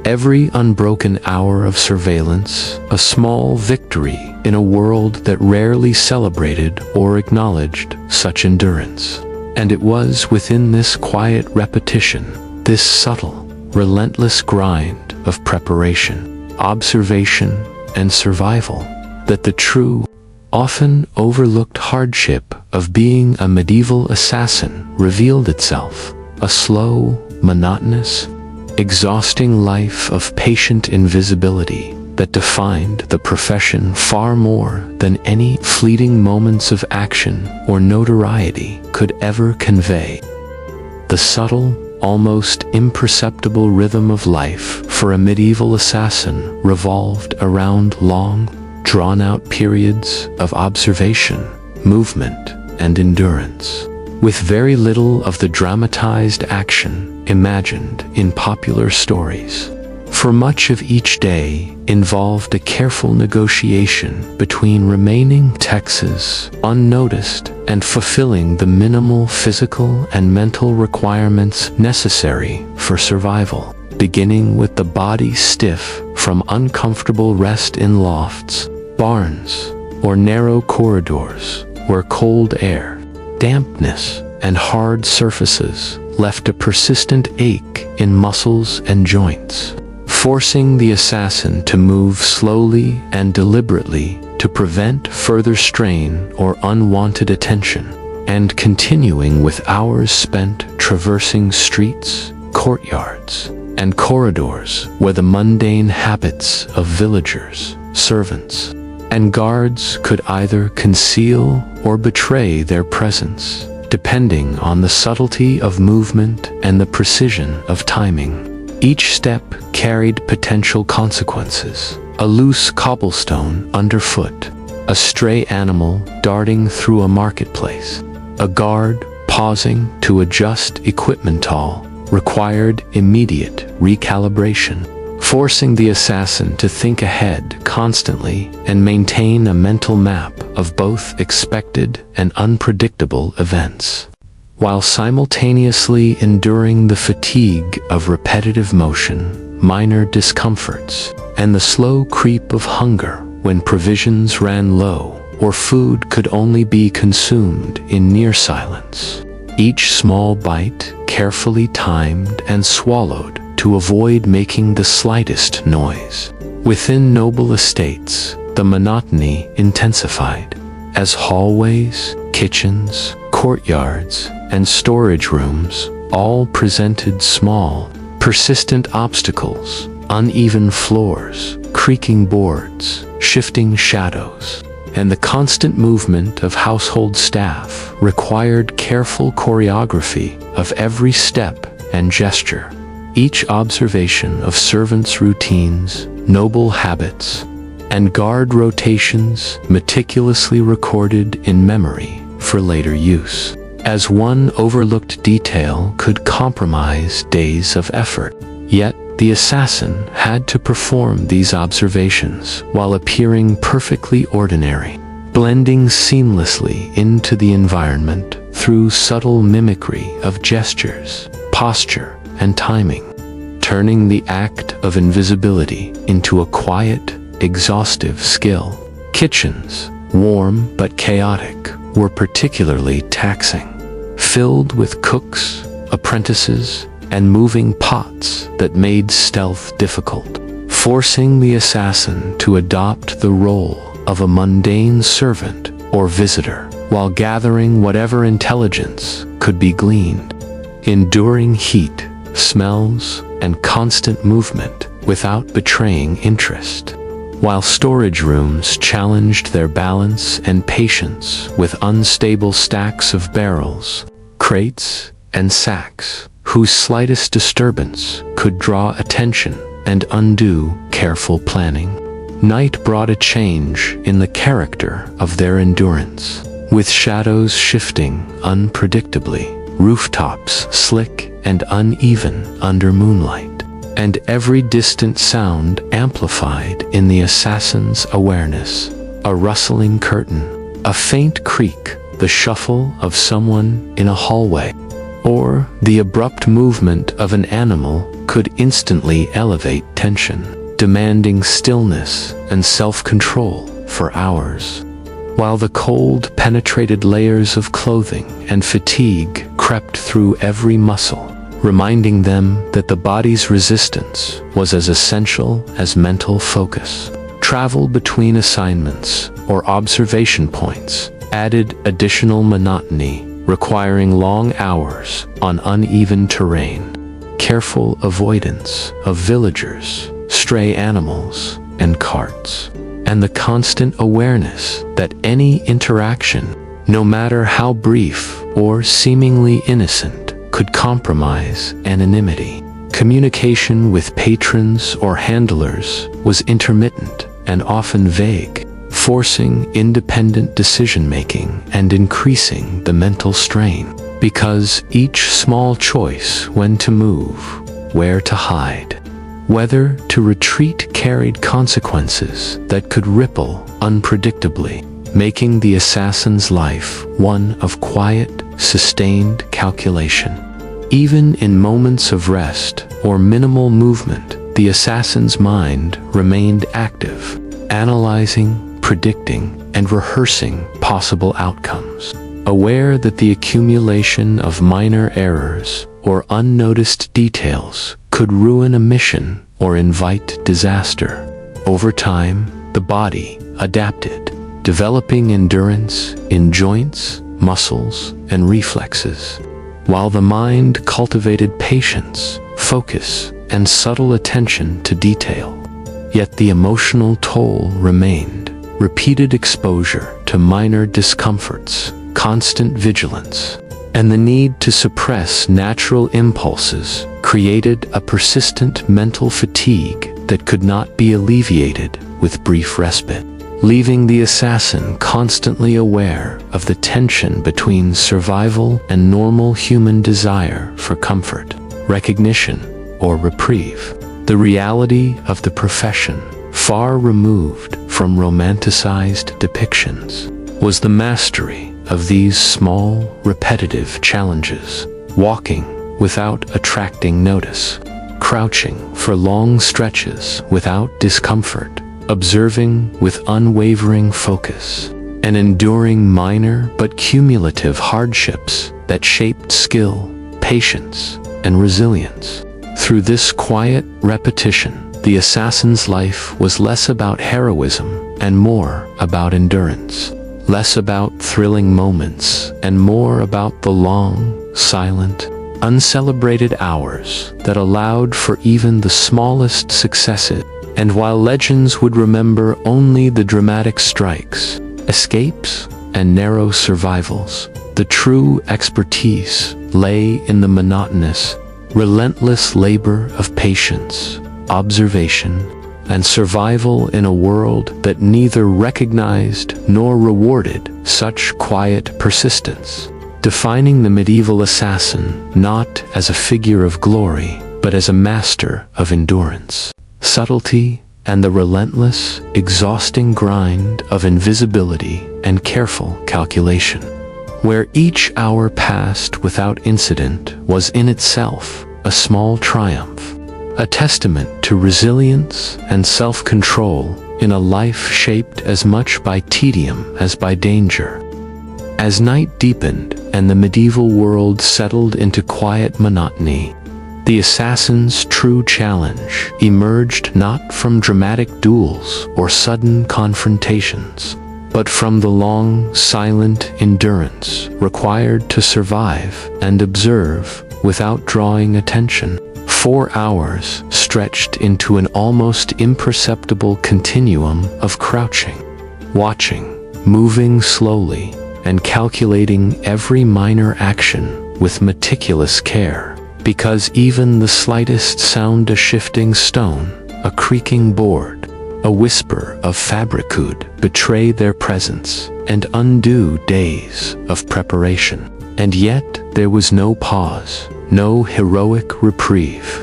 every unbroken hour of surveillance a small victory in a world that rarely celebrated or acknowledged such endurance. And it was within this quiet repetition, this subtle, relentless grind of preparation, observation, and survival, that the true, often overlooked hardship of being a medieval assassin revealed itself, a slow, monotonous, exhausting life of patient invisibility that defined the profession far more than any fleeting moments of action or notoriety could ever convey. The subtle, almost imperceptible rhythm of life for a medieval assassin revolved around long, drawn-out periods of observation, movement, and endurance, with very little of the dramatized action imagined in popular stories. For much of each day involved a careful negotiation between remaining Texas unnoticed and fulfilling the minimal physical and mental requirements necessary for survival, beginning with the body stiff from uncomfortable rest in lofts, barns, or narrow corridors where cold air, dampness, and hard surfaces left a persistent ache in muscles and joints, forcing the assassin to move slowly and deliberately to prevent further strain or unwanted attention, and continuing with hours spent traversing streets, courtyards, and corridors where the mundane habits of villagers, servants, and guards could either conceal or betray their presence, depending on the subtlety of movement and the precision of timing. Each step carried potential consequences: a loose cobblestone underfoot, a stray animal darting through a marketplace, a guard pausing to adjust equipment all required immediate recalibration, forcing the assassin to think ahead constantly and maintain a mental map of both expected and unpredictable events, while simultaneously enduring the fatigue of repetitive motion, minor discomforts, and the slow creep of hunger when provisions ran low or food could only be consumed in near silence. Each small bite carefully timed and swallowed to avoid making the slightest noise. Within noble estates, the monotony intensified, as hallways, kitchens, courtyards, and storage rooms all presented small, persistent obstacles, uneven floors, creaking boards, shifting shadows, and the constant movement of household staff required careful choreography of every step and gesture. Each observation of servants' routines, noble habits, and guard rotations meticulously recorded in memory for later use, as one overlooked detail could compromise days of effort. Yet, the assassin had to perform these observations while appearing perfectly ordinary, blending seamlessly into the environment through subtle mimicry of gestures, posture, and timing, turning the act of invisibility into a quiet, exhaustive skill. Kitchens, warm but chaotic, were particularly taxing, filled with cooks, apprentices, and moving pots that made stealth difficult, forcing the assassin to adopt the role of a mundane servant or visitor while gathering whatever intelligence could be gleaned, enduring heat, smells, and constant movement without betraying interest, while storage rooms challenged their balance and patience with unstable stacks of barrels, crates, and sacks, whose slightest disturbance could draw attention and undo careful planning. Night brought a change in the character of their endurance, with shadows shifting unpredictably, rooftops slick and uneven under moonlight, and every distant sound amplified in the assassin's awareness. A rustling curtain, a faint creak, the shuffle of someone in a hallway, or the abrupt movement of an animal could instantly elevate tension, demanding stillness and self-control for hours, while the cold penetrated layers of clothing and fatigue crept through every muscle, reminding them that the body's resistance was as essential as mental focus. Travel between assignments or observation points added additional monotony, requiring long hours on uneven terrain, careful avoidance of villagers, stray animals, and carts, and the constant awareness that any interaction, no matter how brief or seemingly innocent, could compromise anonymity. Communication with patrons or handlers was intermittent and often vague, forcing independent decision-making and increasing the mental strain, because each small choice when to move, where to hide, whether to retreat carried consequences that could ripple unpredictably, making the assassin's life one of quiet, sustained calculation. Even in moments of rest or minimal movement, the assassin's mind remained active, analyzing, predicting, and rehearsing possible outcomes, aware that the accumulation of minor errors or unnoticed details could ruin a mission or invite disaster. Over time, the body adapted, developing endurance in joints, muscles, and reflexes, while the mind cultivated patience, focus, and subtle attention to detail. Yet the emotional toll remained. Repeated exposure to minor discomforts, constant vigilance, and the need to suppress natural impulses created a persistent mental fatigue that could not be alleviated with brief respite, leaving the assassin constantly aware of the tension between survival and normal human desire for comfort, recognition, or reprieve. The reality of the profession, far removed from romanticized depictions, was the mastery of these small, repetitive challenges, walking without attracting notice, crouching for long stretches without discomfort, observing with unwavering focus, and enduring minor but cumulative hardships that shaped skill, patience, and resilience. Through this quiet repetition, the assassin's life was less about heroism and more about endurance, less about thrilling moments and more about the long, silent, uncelebrated hours that allowed for even the smallest successes. And while legends would remember only the dramatic strikes, escapes, and narrow survivals, the true expertise lay in the monotonous, relentless labor of patience, observation, and survival in a world that neither recognized nor rewarded such quiet persistence, defining the medieval assassin not as a figure of glory, but as a master of endurance, subtlety, and the relentless, exhausting grind of invisibility and careful calculation, where each hour passed without incident was in itself a small triumph, a testament to resilience and self-control in a life shaped as much by tedium as by danger. As night deepened and the medieval world settled into quiet monotony, the assassin's true challenge emerged not from dramatic duels or sudden confrontations, but from the long, silent endurance required to survive and observe without drawing attention. 4 hours stretched into an almost imperceptible continuum of crouching, watching, moving slowly, and calculating every minor action with meticulous care, because even the slightest sound, a shifting stone, a creaking board, a whisper of fabric, could betray their presence and undo days of preparation. And yet there was no pause, no heroic reprieve,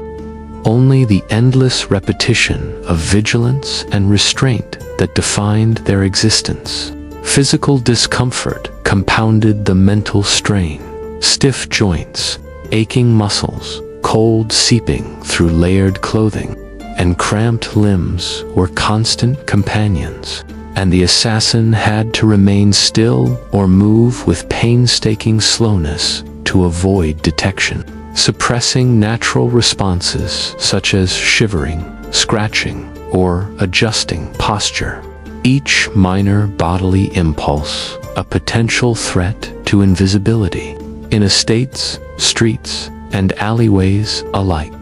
only the endless repetition of vigilance and restraint that defined their existence. Physical discomfort compounded the mental strain, stiff joints, aching muscles, cold seeping through layered clothing, and cramped limbs were constant companions, and the assassin had to remain still or move with painstaking slowness to avoid detection, suppressing natural responses such as shivering, scratching, or adjusting posture. Each minor bodily impulse a potential threat to invisibility in estates, streets, and alleyways alike.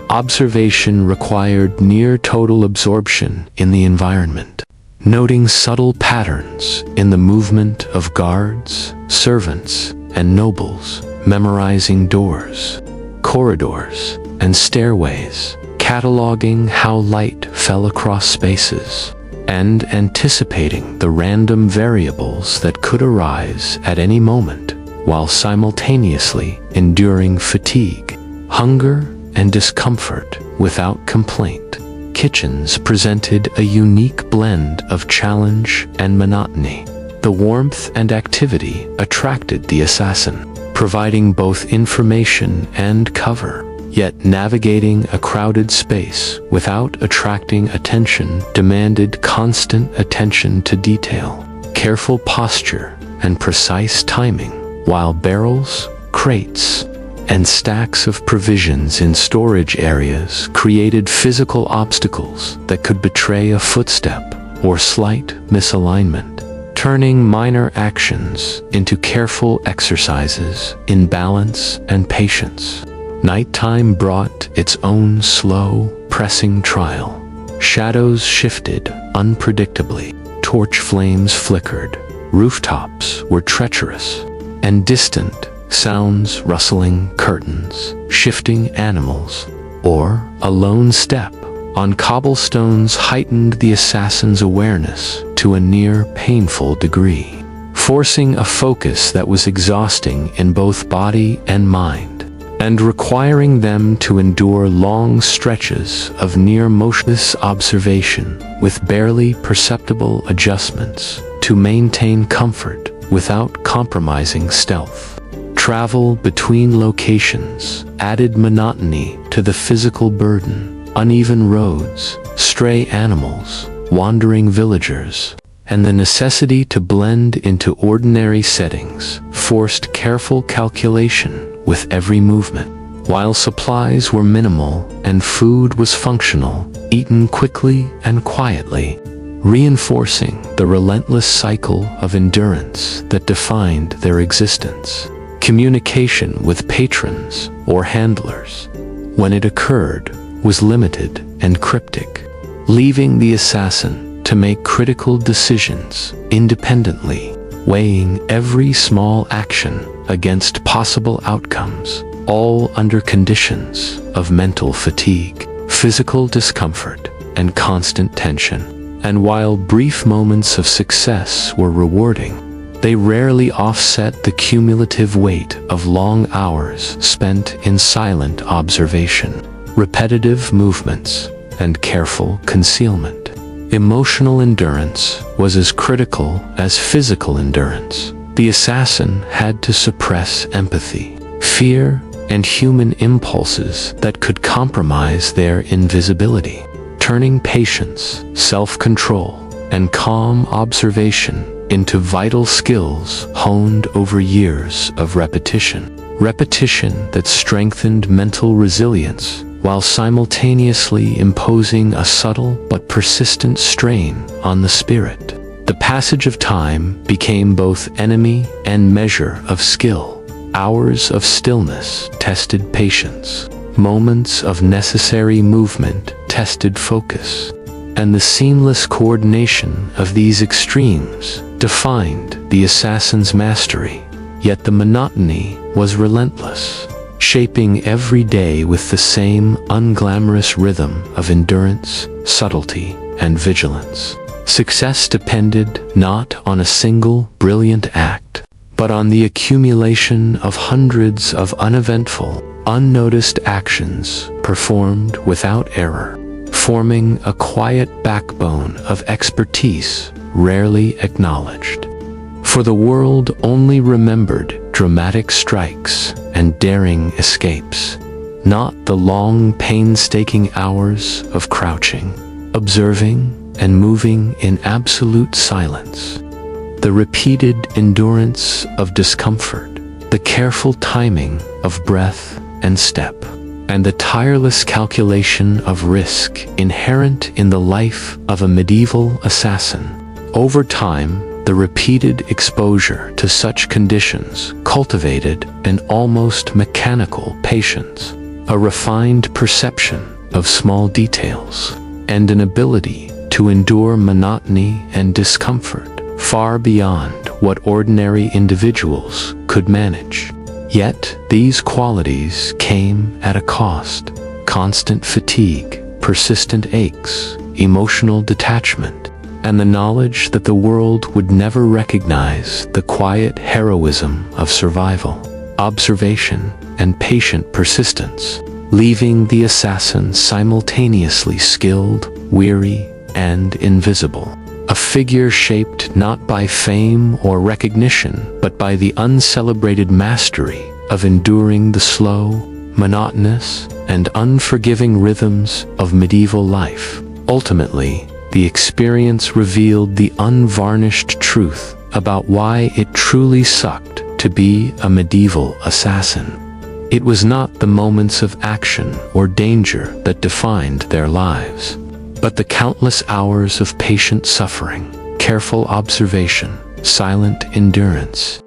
Observation required near total absorption in the environment, noting subtle patterns in the movement of guards, servants, and nobles, memorizing doors, corridors, and stairways, cataloging how light fell across spaces, and anticipating the random variables that could arise at any moment, while simultaneously enduring fatigue, hunger, and discomfort without complaint. Kitchens presented a unique blend of challenge and monotony. The warmth and activity attracted the assassin, providing both information and cover. Yet navigating a crowded space without attracting attention demanded constant attention to detail, careful posture, and precise timing, while barrels, crates, and stacks of provisions in storage areas created physical obstacles that could betray a footstep or slight misalignment, turning minor actions into careful exercises in balance and patience. Nighttime brought its own slow, pressing trial. Shadows shifted unpredictably, torch flames flickered, rooftops were treacherous, and distant sounds, rustling curtains, shifting animals, or a lone step on cobblestones heightened the assassin's awareness to a near painful degree, forcing a focus that was exhausting in both body and mind. and requiring them to endure long stretches of near motionless observation with barely perceptible adjustments to maintain comfort without compromising stealth. Travel between locations added monotony to the physical burden. Uneven roads, stray animals, wandering villagers, and the necessity to blend into ordinary settings forced careful calculation with every movement. While supplies were minimal and food was functional, eaten quickly and quietly, reinforcing the relentless cycle of endurance that defined their existence. Communication with patrons or handlers, when it occurred, was limited and cryptic, leaving the assassin to make critical decisions independently, weighing every small action against possible outcomes, all under conditions of mental fatigue, physical discomfort, and constant tension. And while brief moments of success were rewarding, they rarely offset the cumulative weight of long hours spent in silent observation, repetitive movements, and careful concealment. Emotional endurance was as critical as physical endurance. The assassin had to suppress empathy, fear, and human impulses that could compromise their invisibility, turning patience, self-control, and calm observation into vital skills honed over years of repetition. Repetition that strengthened mental resilience while simultaneously imposing a subtle but persistent strain on the spirit. The passage of time became both enemy and measure of skill. Hours of stillness tested patience. Moments of necessary movement tested focus. And the seamless coordination of these extremes defined the assassin's mastery. Yet the monotony was relentless, shaping every day with the same unglamorous rhythm of endurance, subtlety, and vigilance. Success depended not on a single brilliant act, but on the accumulation of hundreds of uneventful, unnoticed actions performed without error, forming a quiet backbone of expertise rarely acknowledged. For the world only remembered dramatic strikes and daring escapes, not the long, painstaking hours of crouching, observing, and moving in absolute silence. The repeated endurance of discomfort, the careful timing of breath and step, and the tireless calculation of risk inherent in the life of a medieval assassin. Over time, the repeated exposure to such conditions cultivated an almost mechanical patience, a refined perception of small details, and an ability to endure monotony and discomfort far beyond what ordinary individuals could manage. Yet, these qualities came at a cost: constant fatigue, persistent aches, emotional detachment, and the knowledge that the world would never recognize the quiet heroism of survival, observation, and patient persistence, leaving the assassin simultaneously skilled, weary, and invisible. A figure shaped not by fame or recognition, but by the uncelebrated mastery of enduring the slow, monotonous, and unforgiving rhythms of medieval life. Ultimately, the experience revealed the unvarnished truth about why it truly sucked to be a medieval assassin. It was not the moments of action or danger that defined their lives, but the countless hours of patient suffering, careful observation, silent endurance,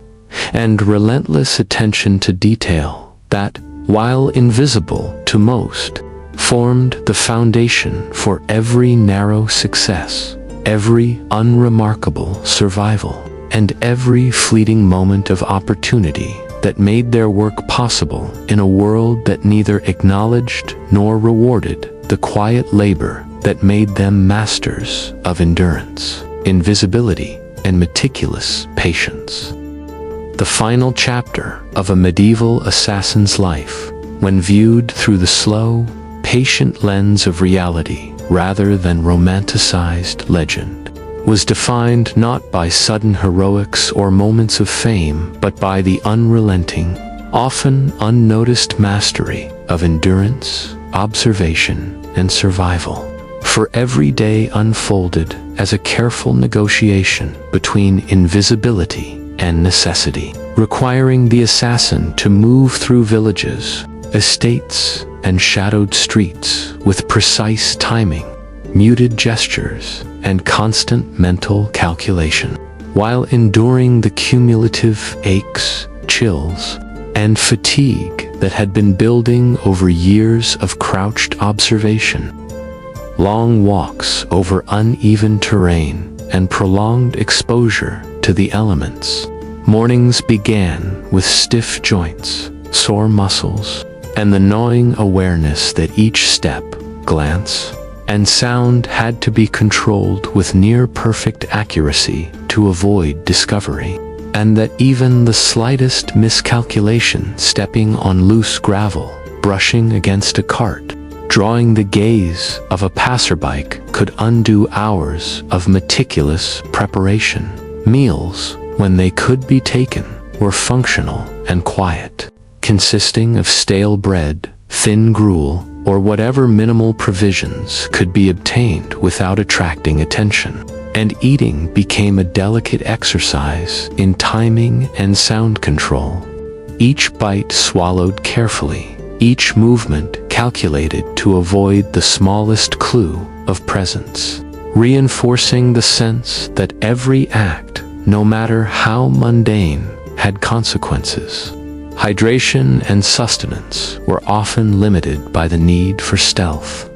and relentless attention to detail that, while invisible to most, formed the foundation for every narrow success, every unremarkable survival, and every fleeting moment of opportunity that made their work possible in a world that neither acknowledged nor rewarded the quiet labor that made them masters of endurance, invisibility, and meticulous patience. The final chapter of a medieval assassin's life when viewed through the slow, patient lens of reality rather than romanticized legend, was defined not by sudden heroics or moments of fame, but by the unrelenting, often unnoticed mastery of endurance, observation, and survival. For every day unfolded as a careful negotiation between invisibility and necessity, requiring the assassin to move through villages, estates, and shadowed streets with precise timing, muted gestures, and constant mental calculation, while enduring the cumulative aches, chills, and fatigue that had been building over years of crouched observation. Long walks over uneven terrain and prolonged exposure to the elements. Mornings began with stiff joints, sore muscles, and the gnawing awareness that each step, glance, and sound had to be controlled with near-perfect accuracy to avoid discovery, and that even the slightest miscalculation, stepping on loose gravel, brushing against a cart, drawing the gaze of a passerby, could undo hours of meticulous preparation. Meals, when they could be taken, were functional and quiet, consisting of stale bread, thin gruel, or whatever minimal provisions could be obtained without attracting attention. And eating became a delicate exercise in timing and sound control. Each bite swallowed carefully, each movement calculated to avoid the smallest clue of presence, reinforcing the sense that every act, no matter how mundane, had consequences. Hydration and sustenance were often limited by the need for stealth,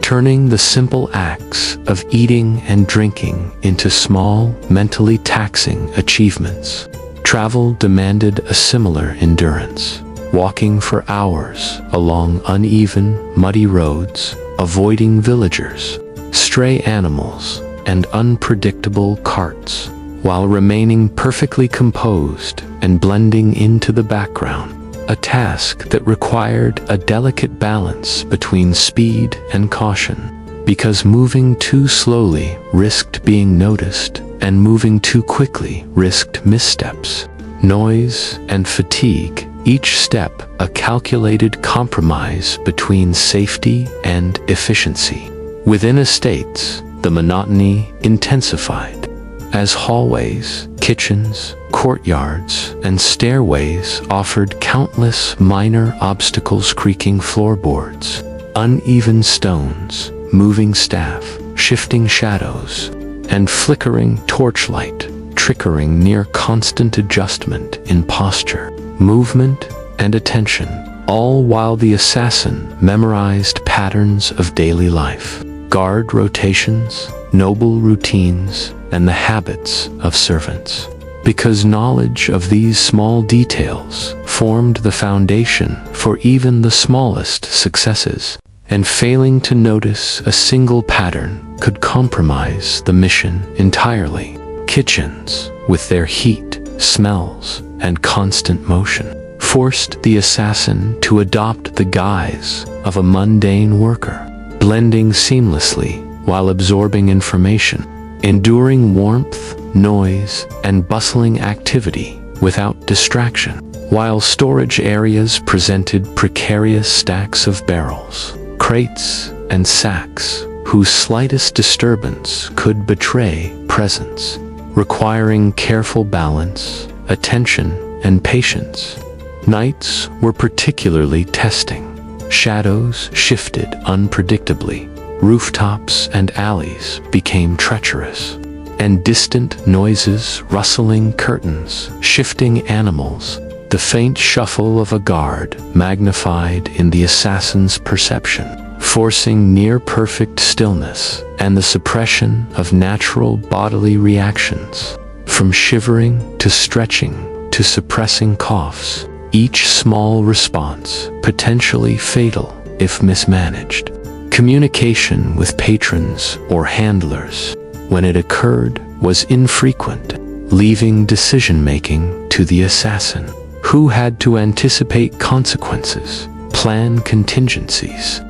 turning the simple acts of eating and drinking into small, mentally taxing achievements. Travel demanded a similar endurance, walking for hours along uneven, muddy roads, avoiding villagers, stray animals, and unpredictable carts, while remaining perfectly composed and blending into the background, a task that required a delicate balance between speed and caution, because moving too slowly risked being noticed, and moving too quickly risked missteps, noise, and fatigue, each step a calculated compromise between safety and efficiency. Within estates, the monotony intensified, as hallways, kitchens, courtyards, and stairways offered countless minor obstacles, creaking floorboards, uneven stones, moving staff, shifting shadows, and flickering torchlight, triggering near constant adjustment in posture, movement, and attention, all while the assassin memorized patterns of daily life, guard rotations, noble routines, and the habits of servants. Because knowledge of these small details formed the foundation for even the smallest successes, and failing to notice a single pattern could compromise the mission entirely. Kitchens, with their heat, smells, and constant motion, forced the assassin to adopt the guise of a mundane worker, blending seamlessly while absorbing information, enduring warmth, noise, and bustling activity without distraction, while storage areas presented precarious stacks of barrels, crates, and sacks whose slightest disturbance could betray presence, requiring careful balance, attention, and patience. Nights were particularly testing. Shadows shifted unpredictably. Rooftops and alleys became treacherous, and distant noises, rustling curtains, shifting animals, the faint shuffle of a guard magnified in the assassin's perception, forcing near-perfect stillness and the suppression of natural bodily reactions, from shivering to stretching to suppressing coughs, each small response potentially fatal if mismanaged. Communication with patrons or handlers, when it occurred, was infrequent, leaving decision-making to the assassin, who had to anticipate consequences plan contingencies,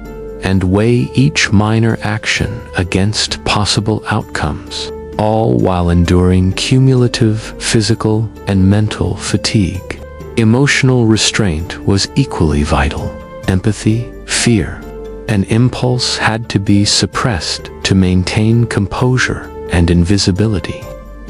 and weigh each minor action against possible outcomes, all while enduring cumulative physical and mental fatigue. Emotional restraint was equally vital. Empathy, fear, and impulse had to be suppressed to maintain composure and invisibility,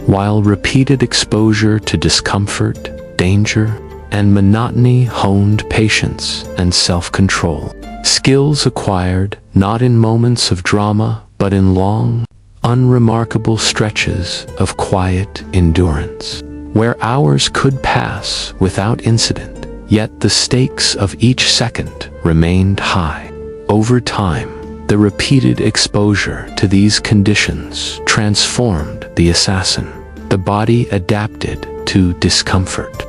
while repeated exposure to discomfort, danger, and monotony honed patience and self-control. Skills acquired not in moments of drama, but in long, unremarkable stretches of quiet endurance, where hours could pass without incident, yet the stakes of each second remained high. Over time, the repeated exposure to these conditions transformed the assassin. The body adapted to discomfort,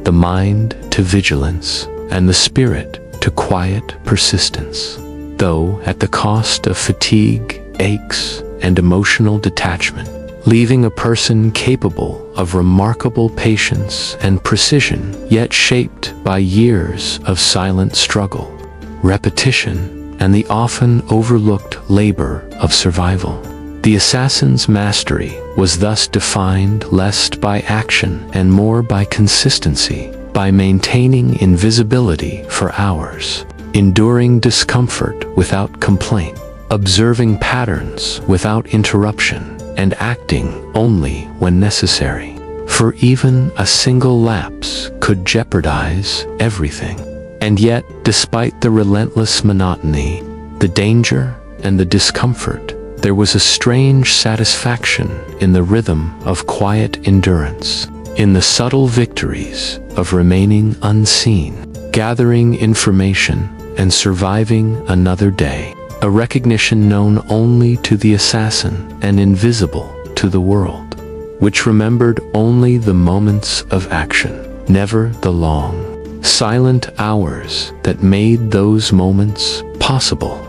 the mind to vigilance, and the spirit to quiet persistence, though at the cost of fatigue, aches, and emotional detachment, leaving a person capable of remarkable patience and precision, yet shaped by years of silent struggle, repetition, and the often overlooked labor of survival. The assassin's mastery was thus defined less by action and more by consistency, by maintaining invisibility for hours, enduring discomfort without complaint, observing patterns without interruption, and acting only when necessary. For even a single lapse could jeopardize everything. And yet, despite the relentless monotony, the danger, and the discomfort, there was a strange satisfaction in the rhythm of quiet endurance, in the subtle victories of remaining unseen, gathering information, and surviving another day, a recognition known only to the assassin and invisible to the world, which remembered only the moments of action, never the long, silent hours that made those moments possible.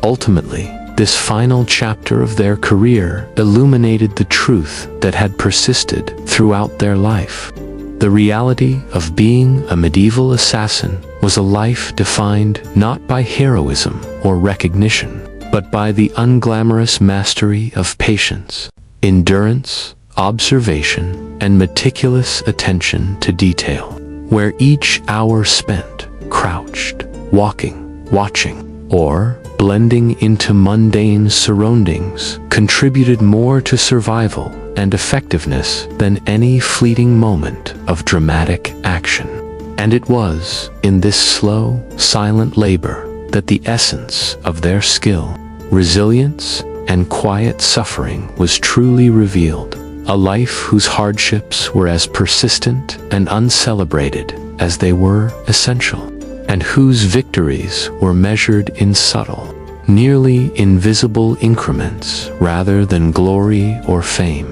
Ultimately, this final chapter of their career illuminated the truth that had persisted throughout their life. The reality of being a medieval assassin was a life defined not by heroism or recognition, but by the unglamorous mastery of patience, endurance, observation, and meticulous attention to detail, where each hour spent crouched, walking, watching, or blending into mundane surroundings contributed more to survival and effectiveness than any fleeting moment of dramatic action. And it was in this slow, silent labor that the essence of their skill, resilience, and quiet suffering was truly revealed. A life whose hardships were as persistent and uncelebrated as they were essential, and whose victories were measured in subtle, nearly invisible increments rather than glory or fame.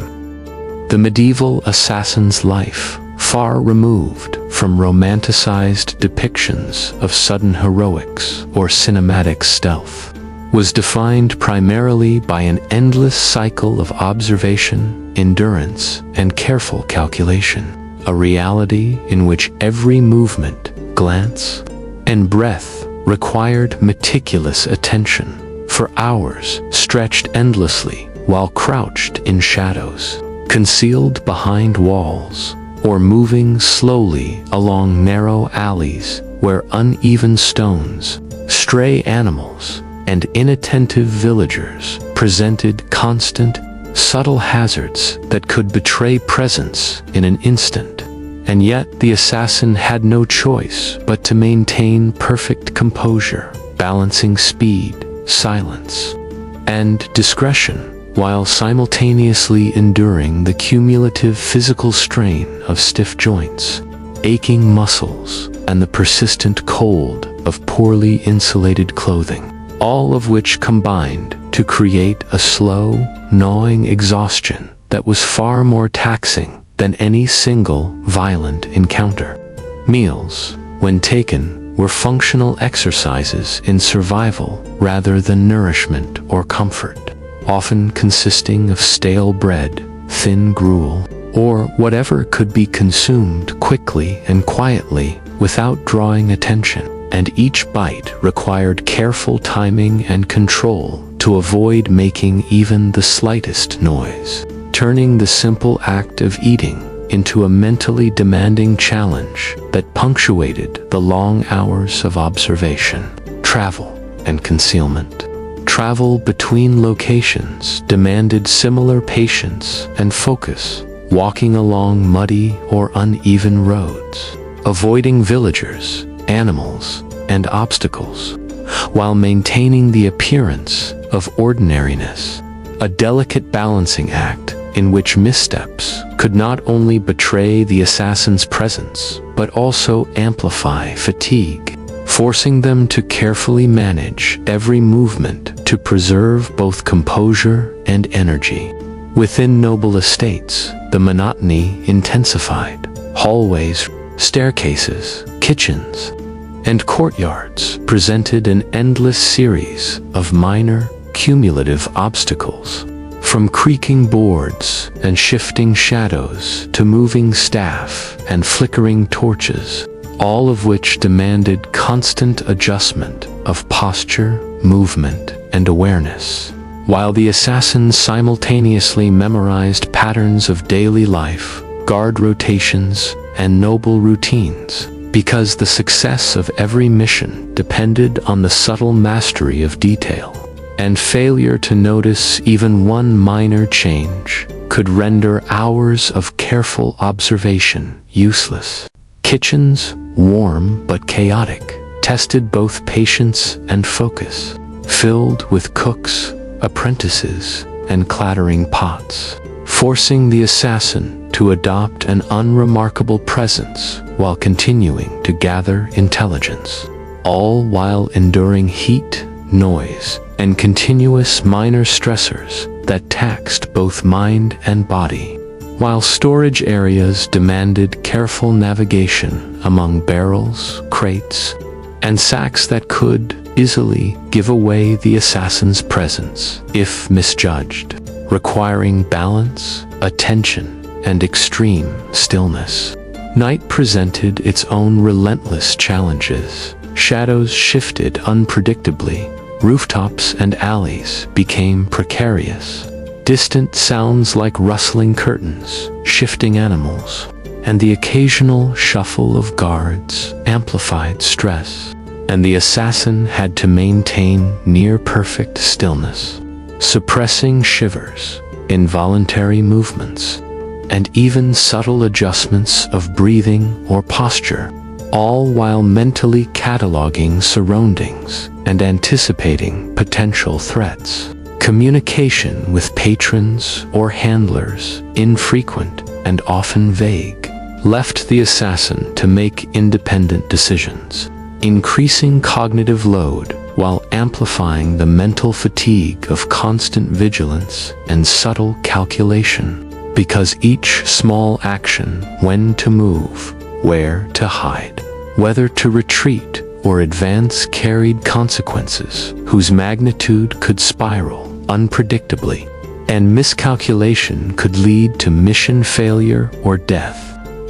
The medieval assassin's life, far removed from romanticized depictions of sudden heroics or cinematic stealth, was defined primarily by an endless cycle of observation, endurance, and careful calculation, a reality in which every movement, glance, and breath required meticulous attention, for hours stretched endlessly while crouched in shadows, concealed behind walls, or moving slowly along narrow alleys where uneven stones, stray animals, and inattentive villagers presented constant, subtle hazards that could betray presence in an instant. And yet the assassin had no choice but to maintain perfect composure, balancing speed, silence, and discretion, while simultaneously enduring the cumulative physical strain of stiff joints, aching muscles, and the persistent cold of poorly insulated clothing, all of which combined to create a slow, gnawing exhaustion that was far more taxing than any single violent encounter. Meals, when taken, were functional exercises in survival rather than nourishment or comfort, often consisting of stale bread, thin gruel, or whatever could be consumed quickly and quietly without drawing attention. and each bite required careful timing and control to avoid making even the slightest noise, turning the simple act of eating into a mentally demanding challenge that punctuated the long hours of observation, travel, and concealment. Travel between locations demanded similar patience and focus, walking along muddy or uneven roads, avoiding villagers, animals, and obstacles, while maintaining the appearance of ordinariness, a delicate balancing act in which missteps could not only betray the assassin's presence, but also amplify fatigue, forcing them to carefully manage every movement to preserve both composure and energy. Within noble estates, the monotony intensified. Hallways, staircases, kitchens, and courtyards presented an endless series of minor, cumulative obstacles, from creaking boards and shifting shadows to moving staff and flickering torches, all of which demanded constant adjustment of posture, movement, and awareness, while the assassins simultaneously memorized patterns of daily life, guard rotations, and noble routines, because the success of every mission depended on the subtle mastery of detail, and failure to notice even one minor change could render hours of careful observation useless. Kitchens, warm but chaotic, tested both patience and focus, filled with cooks, apprentices, and clattering pots, forcing the assassin to adopt an unremarkable presence while continuing to gather intelligence, all while enduring heat, noise, and continuous minor stressors that taxed both mind and body, while storage areas demanded careful navigation among barrels, crates, and sacks that could easily give away the assassin's presence if misjudged, requiring balance, attention, and extreme stillness. Night presented its own relentless challenges. Shadows shifted unpredictably, rooftops and alleys became precarious. Distant sounds like rustling curtains, shifting animals, and the occasional shuffle of guards amplified stress, and the assassin had to maintain near-perfect stillness, suppressing shivers, involuntary movements, and even subtle adjustments of breathing or posture, all while mentally cataloging surroundings and anticipating potential threats. Communication with patrons or handlers, infrequent and often vague, left the assassin to make independent decisions, increasing cognitive load while amplifying the mental fatigue of constant vigilance and subtle calculation, because each small action, when to move, where to hide, whether to retreat or advance, carried consequences whose magnitude could spiral unpredictably, and miscalculation could lead to mission failure or death.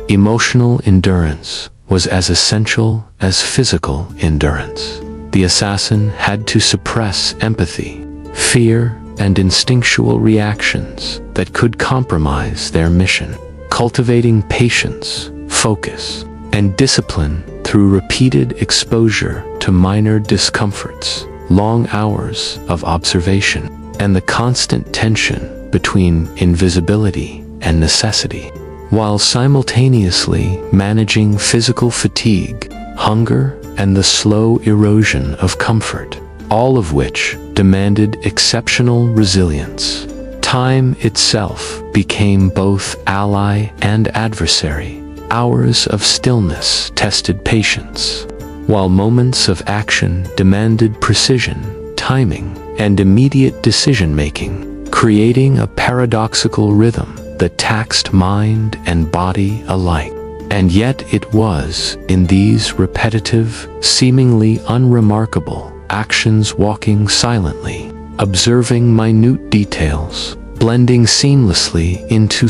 Emotional endurance was as essential as physical endurance. The assassin had to suppress empathy, fear, and instinctual reactions that could compromise their mission, cultivating patience, focus, and discipline through repeated exposure to minor discomforts, long hours of observation, and the constant tension between invisibility and necessity, while simultaneously managing physical fatigue, hunger, and the slow erosion of comfort, all of which demanded exceptional resilience. Time itself became both ally and adversary. Hours of stillness tested patience, while moments of action demanded precision, timing, and immediate decision-making, creating a paradoxical rhythm that taxed mind and body alike. And yet it was in these repetitive, seemingly unremarkable actions, walking silently, observing minute details, blending seamlessly into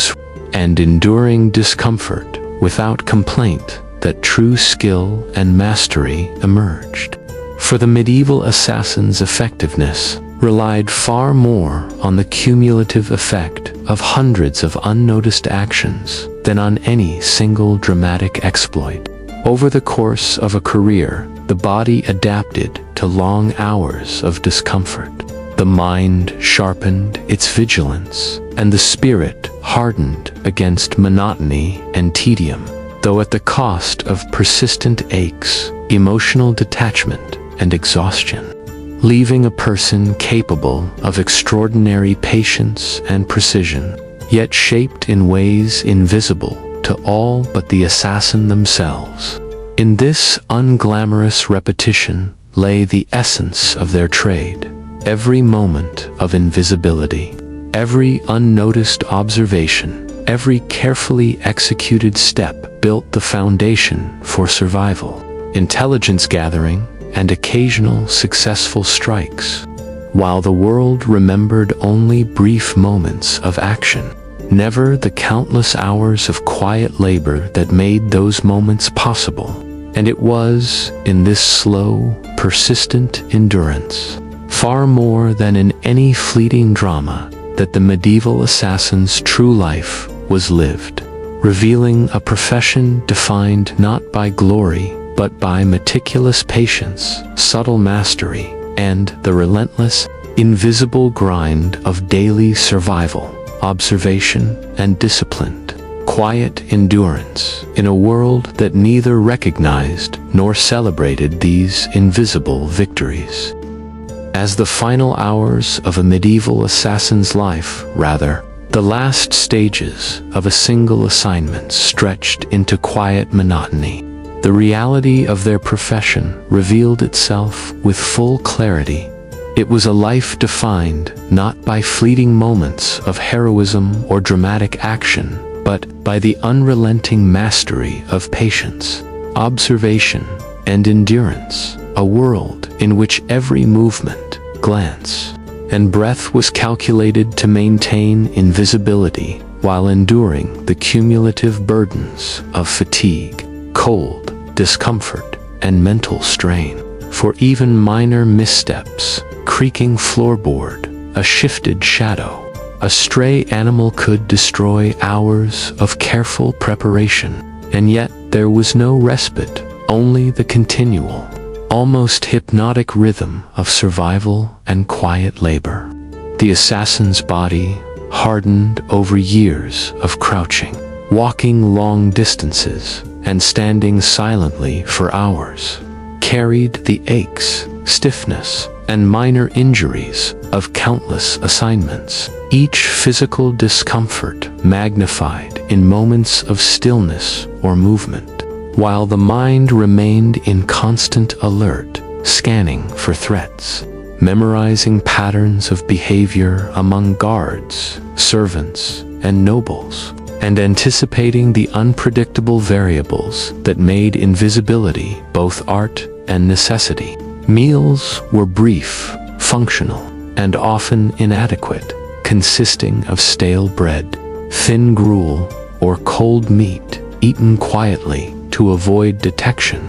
and enduring discomfort without complaint, that true skill and mastery emerged. For the medieval assassin's effectiveness relied far more on the cumulative effect of hundreds of unnoticed actions than on any single dramatic exploit. Over the course of a career, the body adapted to long hours of discomfort. The mind sharpened its vigilance, and the spirit hardened against monotony and tedium, though at the cost of persistent aches, emotional detachment, and exhaustion, leaving a person capable of extraordinary patience and precision, yet shaped in ways invisible to all but the assassin themselves. In this unglamorous repetition lay the essence of their trade. Every moment of invisibility, every unnoticed observation, every carefully executed step built the foundation for survival, intelligence gathering, and occasional successful strikes, while the world remembered only brief moments of action, never the countless hours of quiet labor that made those moments possible. And it was in this slow, persistent endurance, far more than in any fleeting drama, that the medieval assassin's true life was lived, revealing a profession defined not by glory, but by meticulous patience, subtle mastery, and the relentless, invisible grind of daily survival, observation, and disciplined, quiet endurance in a world that neither recognized nor celebrated these invisible victories. As the final hours of a medieval assassin's life, rather, the last stages of a single assignment stretched into quiet monotony, the reality of their profession revealed itself with full clarity. It was a life defined not by fleeting moments of heroism or dramatic action, but by the unrelenting mastery of patience, observation, and endurance, a world in which every movement, glance, and breath was calculated to maintain invisibility while enduring the cumulative burdens of fatigue, cold, discomfort, and mental strain. For even minor missteps, creaking floorboard, a shifted shadow, a stray animal could destroy hours of careful preparation, and yet there was no respite, only the continual, almost hypnotic rhythm of survival and quiet labor. The assassin's body, hardened over years of crouching, walking long distances, and standing silently for hours, carried the aches, stiffness, and minor injuries of countless assignments, each physical discomfort magnified in moments of stillness or movement, while the mind remained in constant alert, scanning for threats, memorizing patterns of behavior among guards, servants, and nobles, and anticipating the unpredictable variables that made invisibility both art and necessity. Meals were brief, functional, and often inadequate, consisting of stale bread, thin gruel, or cold meat, eaten quietly to avoid detection.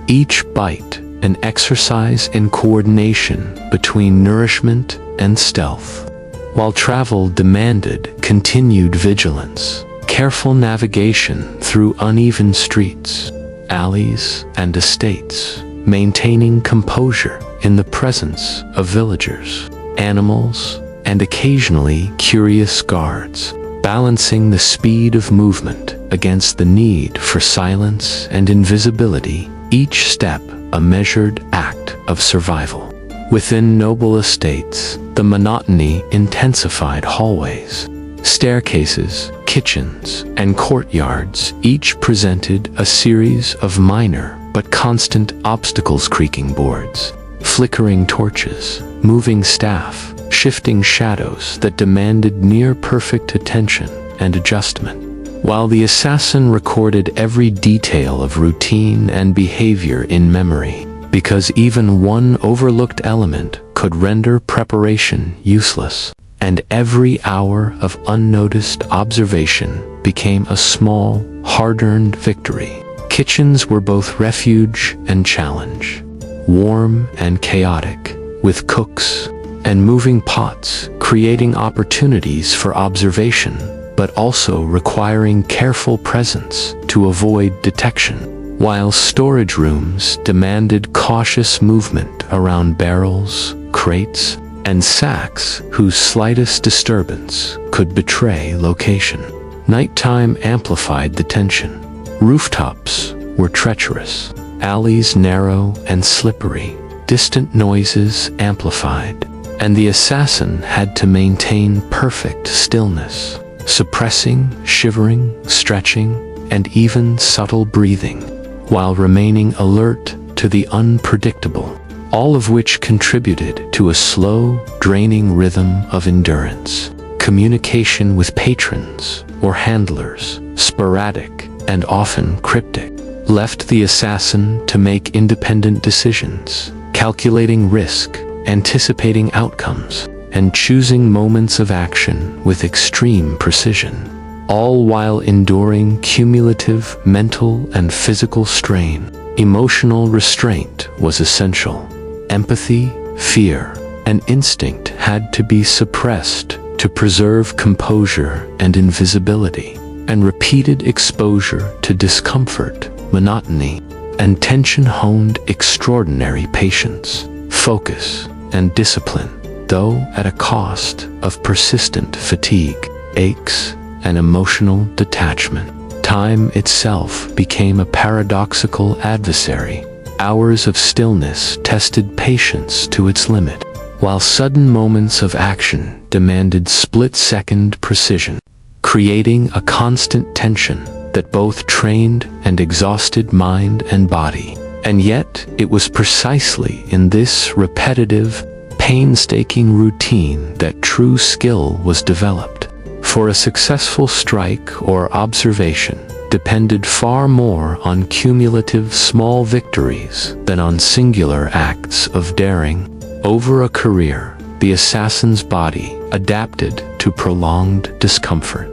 Each bite an exercise in coordination between nourishment and stealth, while travel demanded continued vigilance, careful navigation through uneven streets, alleys, and estates, maintaining composure in the presence of villagers, animals, and occasionally curious guards, balancing the speed of movement against the need for silence and invisibility, each step a measured act of survival. Within noble estates, the monotony intensified. Hallways, staircases, kitchens, and courtyards each presented a series of minor but constant obstacles: creaking boards, flickering torches, moving staff, shifting shadows that demanded near-perfect attention and adjustment. While the assassin recorded every detail of routine and behavior in memory, because even one overlooked element could render preparation useless, and every hour of unnoticed observation became a small, hard-earned victory. Kitchens were both refuge and challenge, warm and chaotic, with cooks and moving pots creating opportunities for observation, but also requiring careful presence to avoid detection, while storage rooms demanded cautious movement around barrels, crates, and sacks whose slightest disturbance could betray location. Nighttime amplified the tension. Rooftops were treacherous, alleys narrow and slippery, distant noises amplified, and the assassin had to maintain perfect stillness, suppressing shivering, stretching, and even subtle breathing, while remaining alert to the unpredictable, all of which contributed to a slow, draining rhythm of endurance. Communication with patrons or handlers, sporadic and often cryptic, left the assassin to make independent decisions, calculating risk, anticipating outcomes, and choosing moments of action with extreme precision, all while enduring cumulative mental and physical strain. Emotional restraint was essential. Empathy, fear, and instinct had to be suppressed to preserve composure and invisibility, and repeated exposure to discomfort, monotony, and tension honed extraordinary patience, focus, and discipline, though at a cost of persistent fatigue, aches, and emotional detachment. Time itself became a paradoxical adversary. Hours of stillness tested patience to its limit, while sudden moments of action demanded split-second precision, creating a constant tension that both trained and exhausted mind and body. And yet, it was precisely in this repetitive, painstaking routine that true skill was developed. For a successful strike or observation depended far more on cumulative small victories than on singular acts of daring. Over a career, the assassin's body adapted to prolonged discomfort.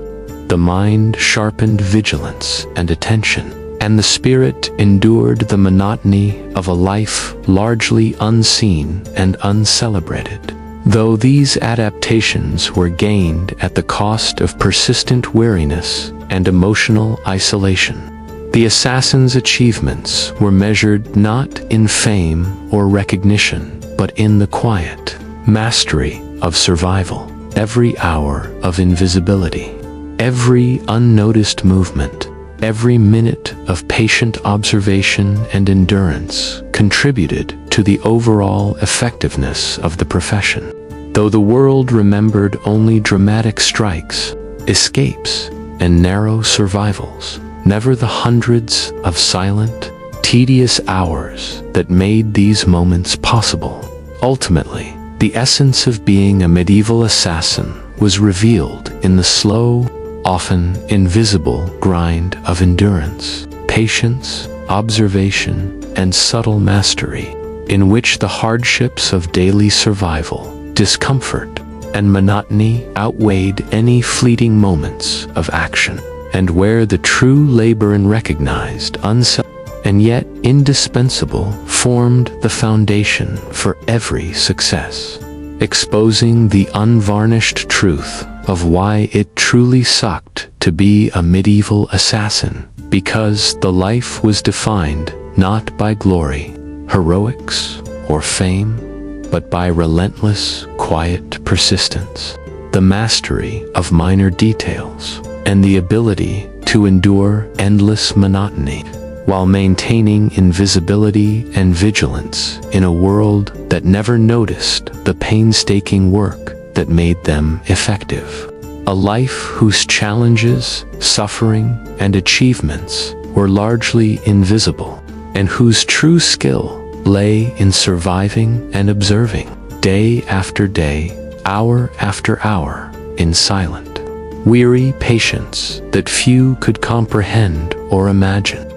The mind sharpened vigilance and attention, and the spirit endured the monotony of a life largely unseen and uncelebrated. Though these adaptations were gained at the cost of persistent weariness and emotional isolation, the assassin's achievements were measured not in fame or recognition, but in the quiet mastery of survival. Every hour of invisibility, every unnoticed movement, every minute of patient observation and endurance contributed to the overall effectiveness of the profession. Though the world remembered only dramatic strikes, escapes, and narrow survivals, never the hundreds of silent, tedious hours that made these moments possible. Ultimately, the essence of being a medieval assassin was revealed in the slow, often invisible grind of endurance, patience, observation, and subtle mastery, in which the hardships of daily survival, discomfort, and monotony outweighed any fleeting moments of action, and where the true labor and recognized, and yet indispensable, formed the foundation for every success, exposing the unvarnished truth of why it truly sucked to be a medieval assassin, because the life was defined not by glory, heroics, or fame, but by relentless, quiet persistence, the mastery of minor details, and the ability to endure endless monotony, while maintaining invisibility and vigilance in a world that never noticed the painstaking work that made them effective. A life whose challenges, suffering, and achievements were largely invisible, and whose true skill lay in surviving and observing, day after day, hour after hour, in silent, weary patience that few could comprehend or imagine.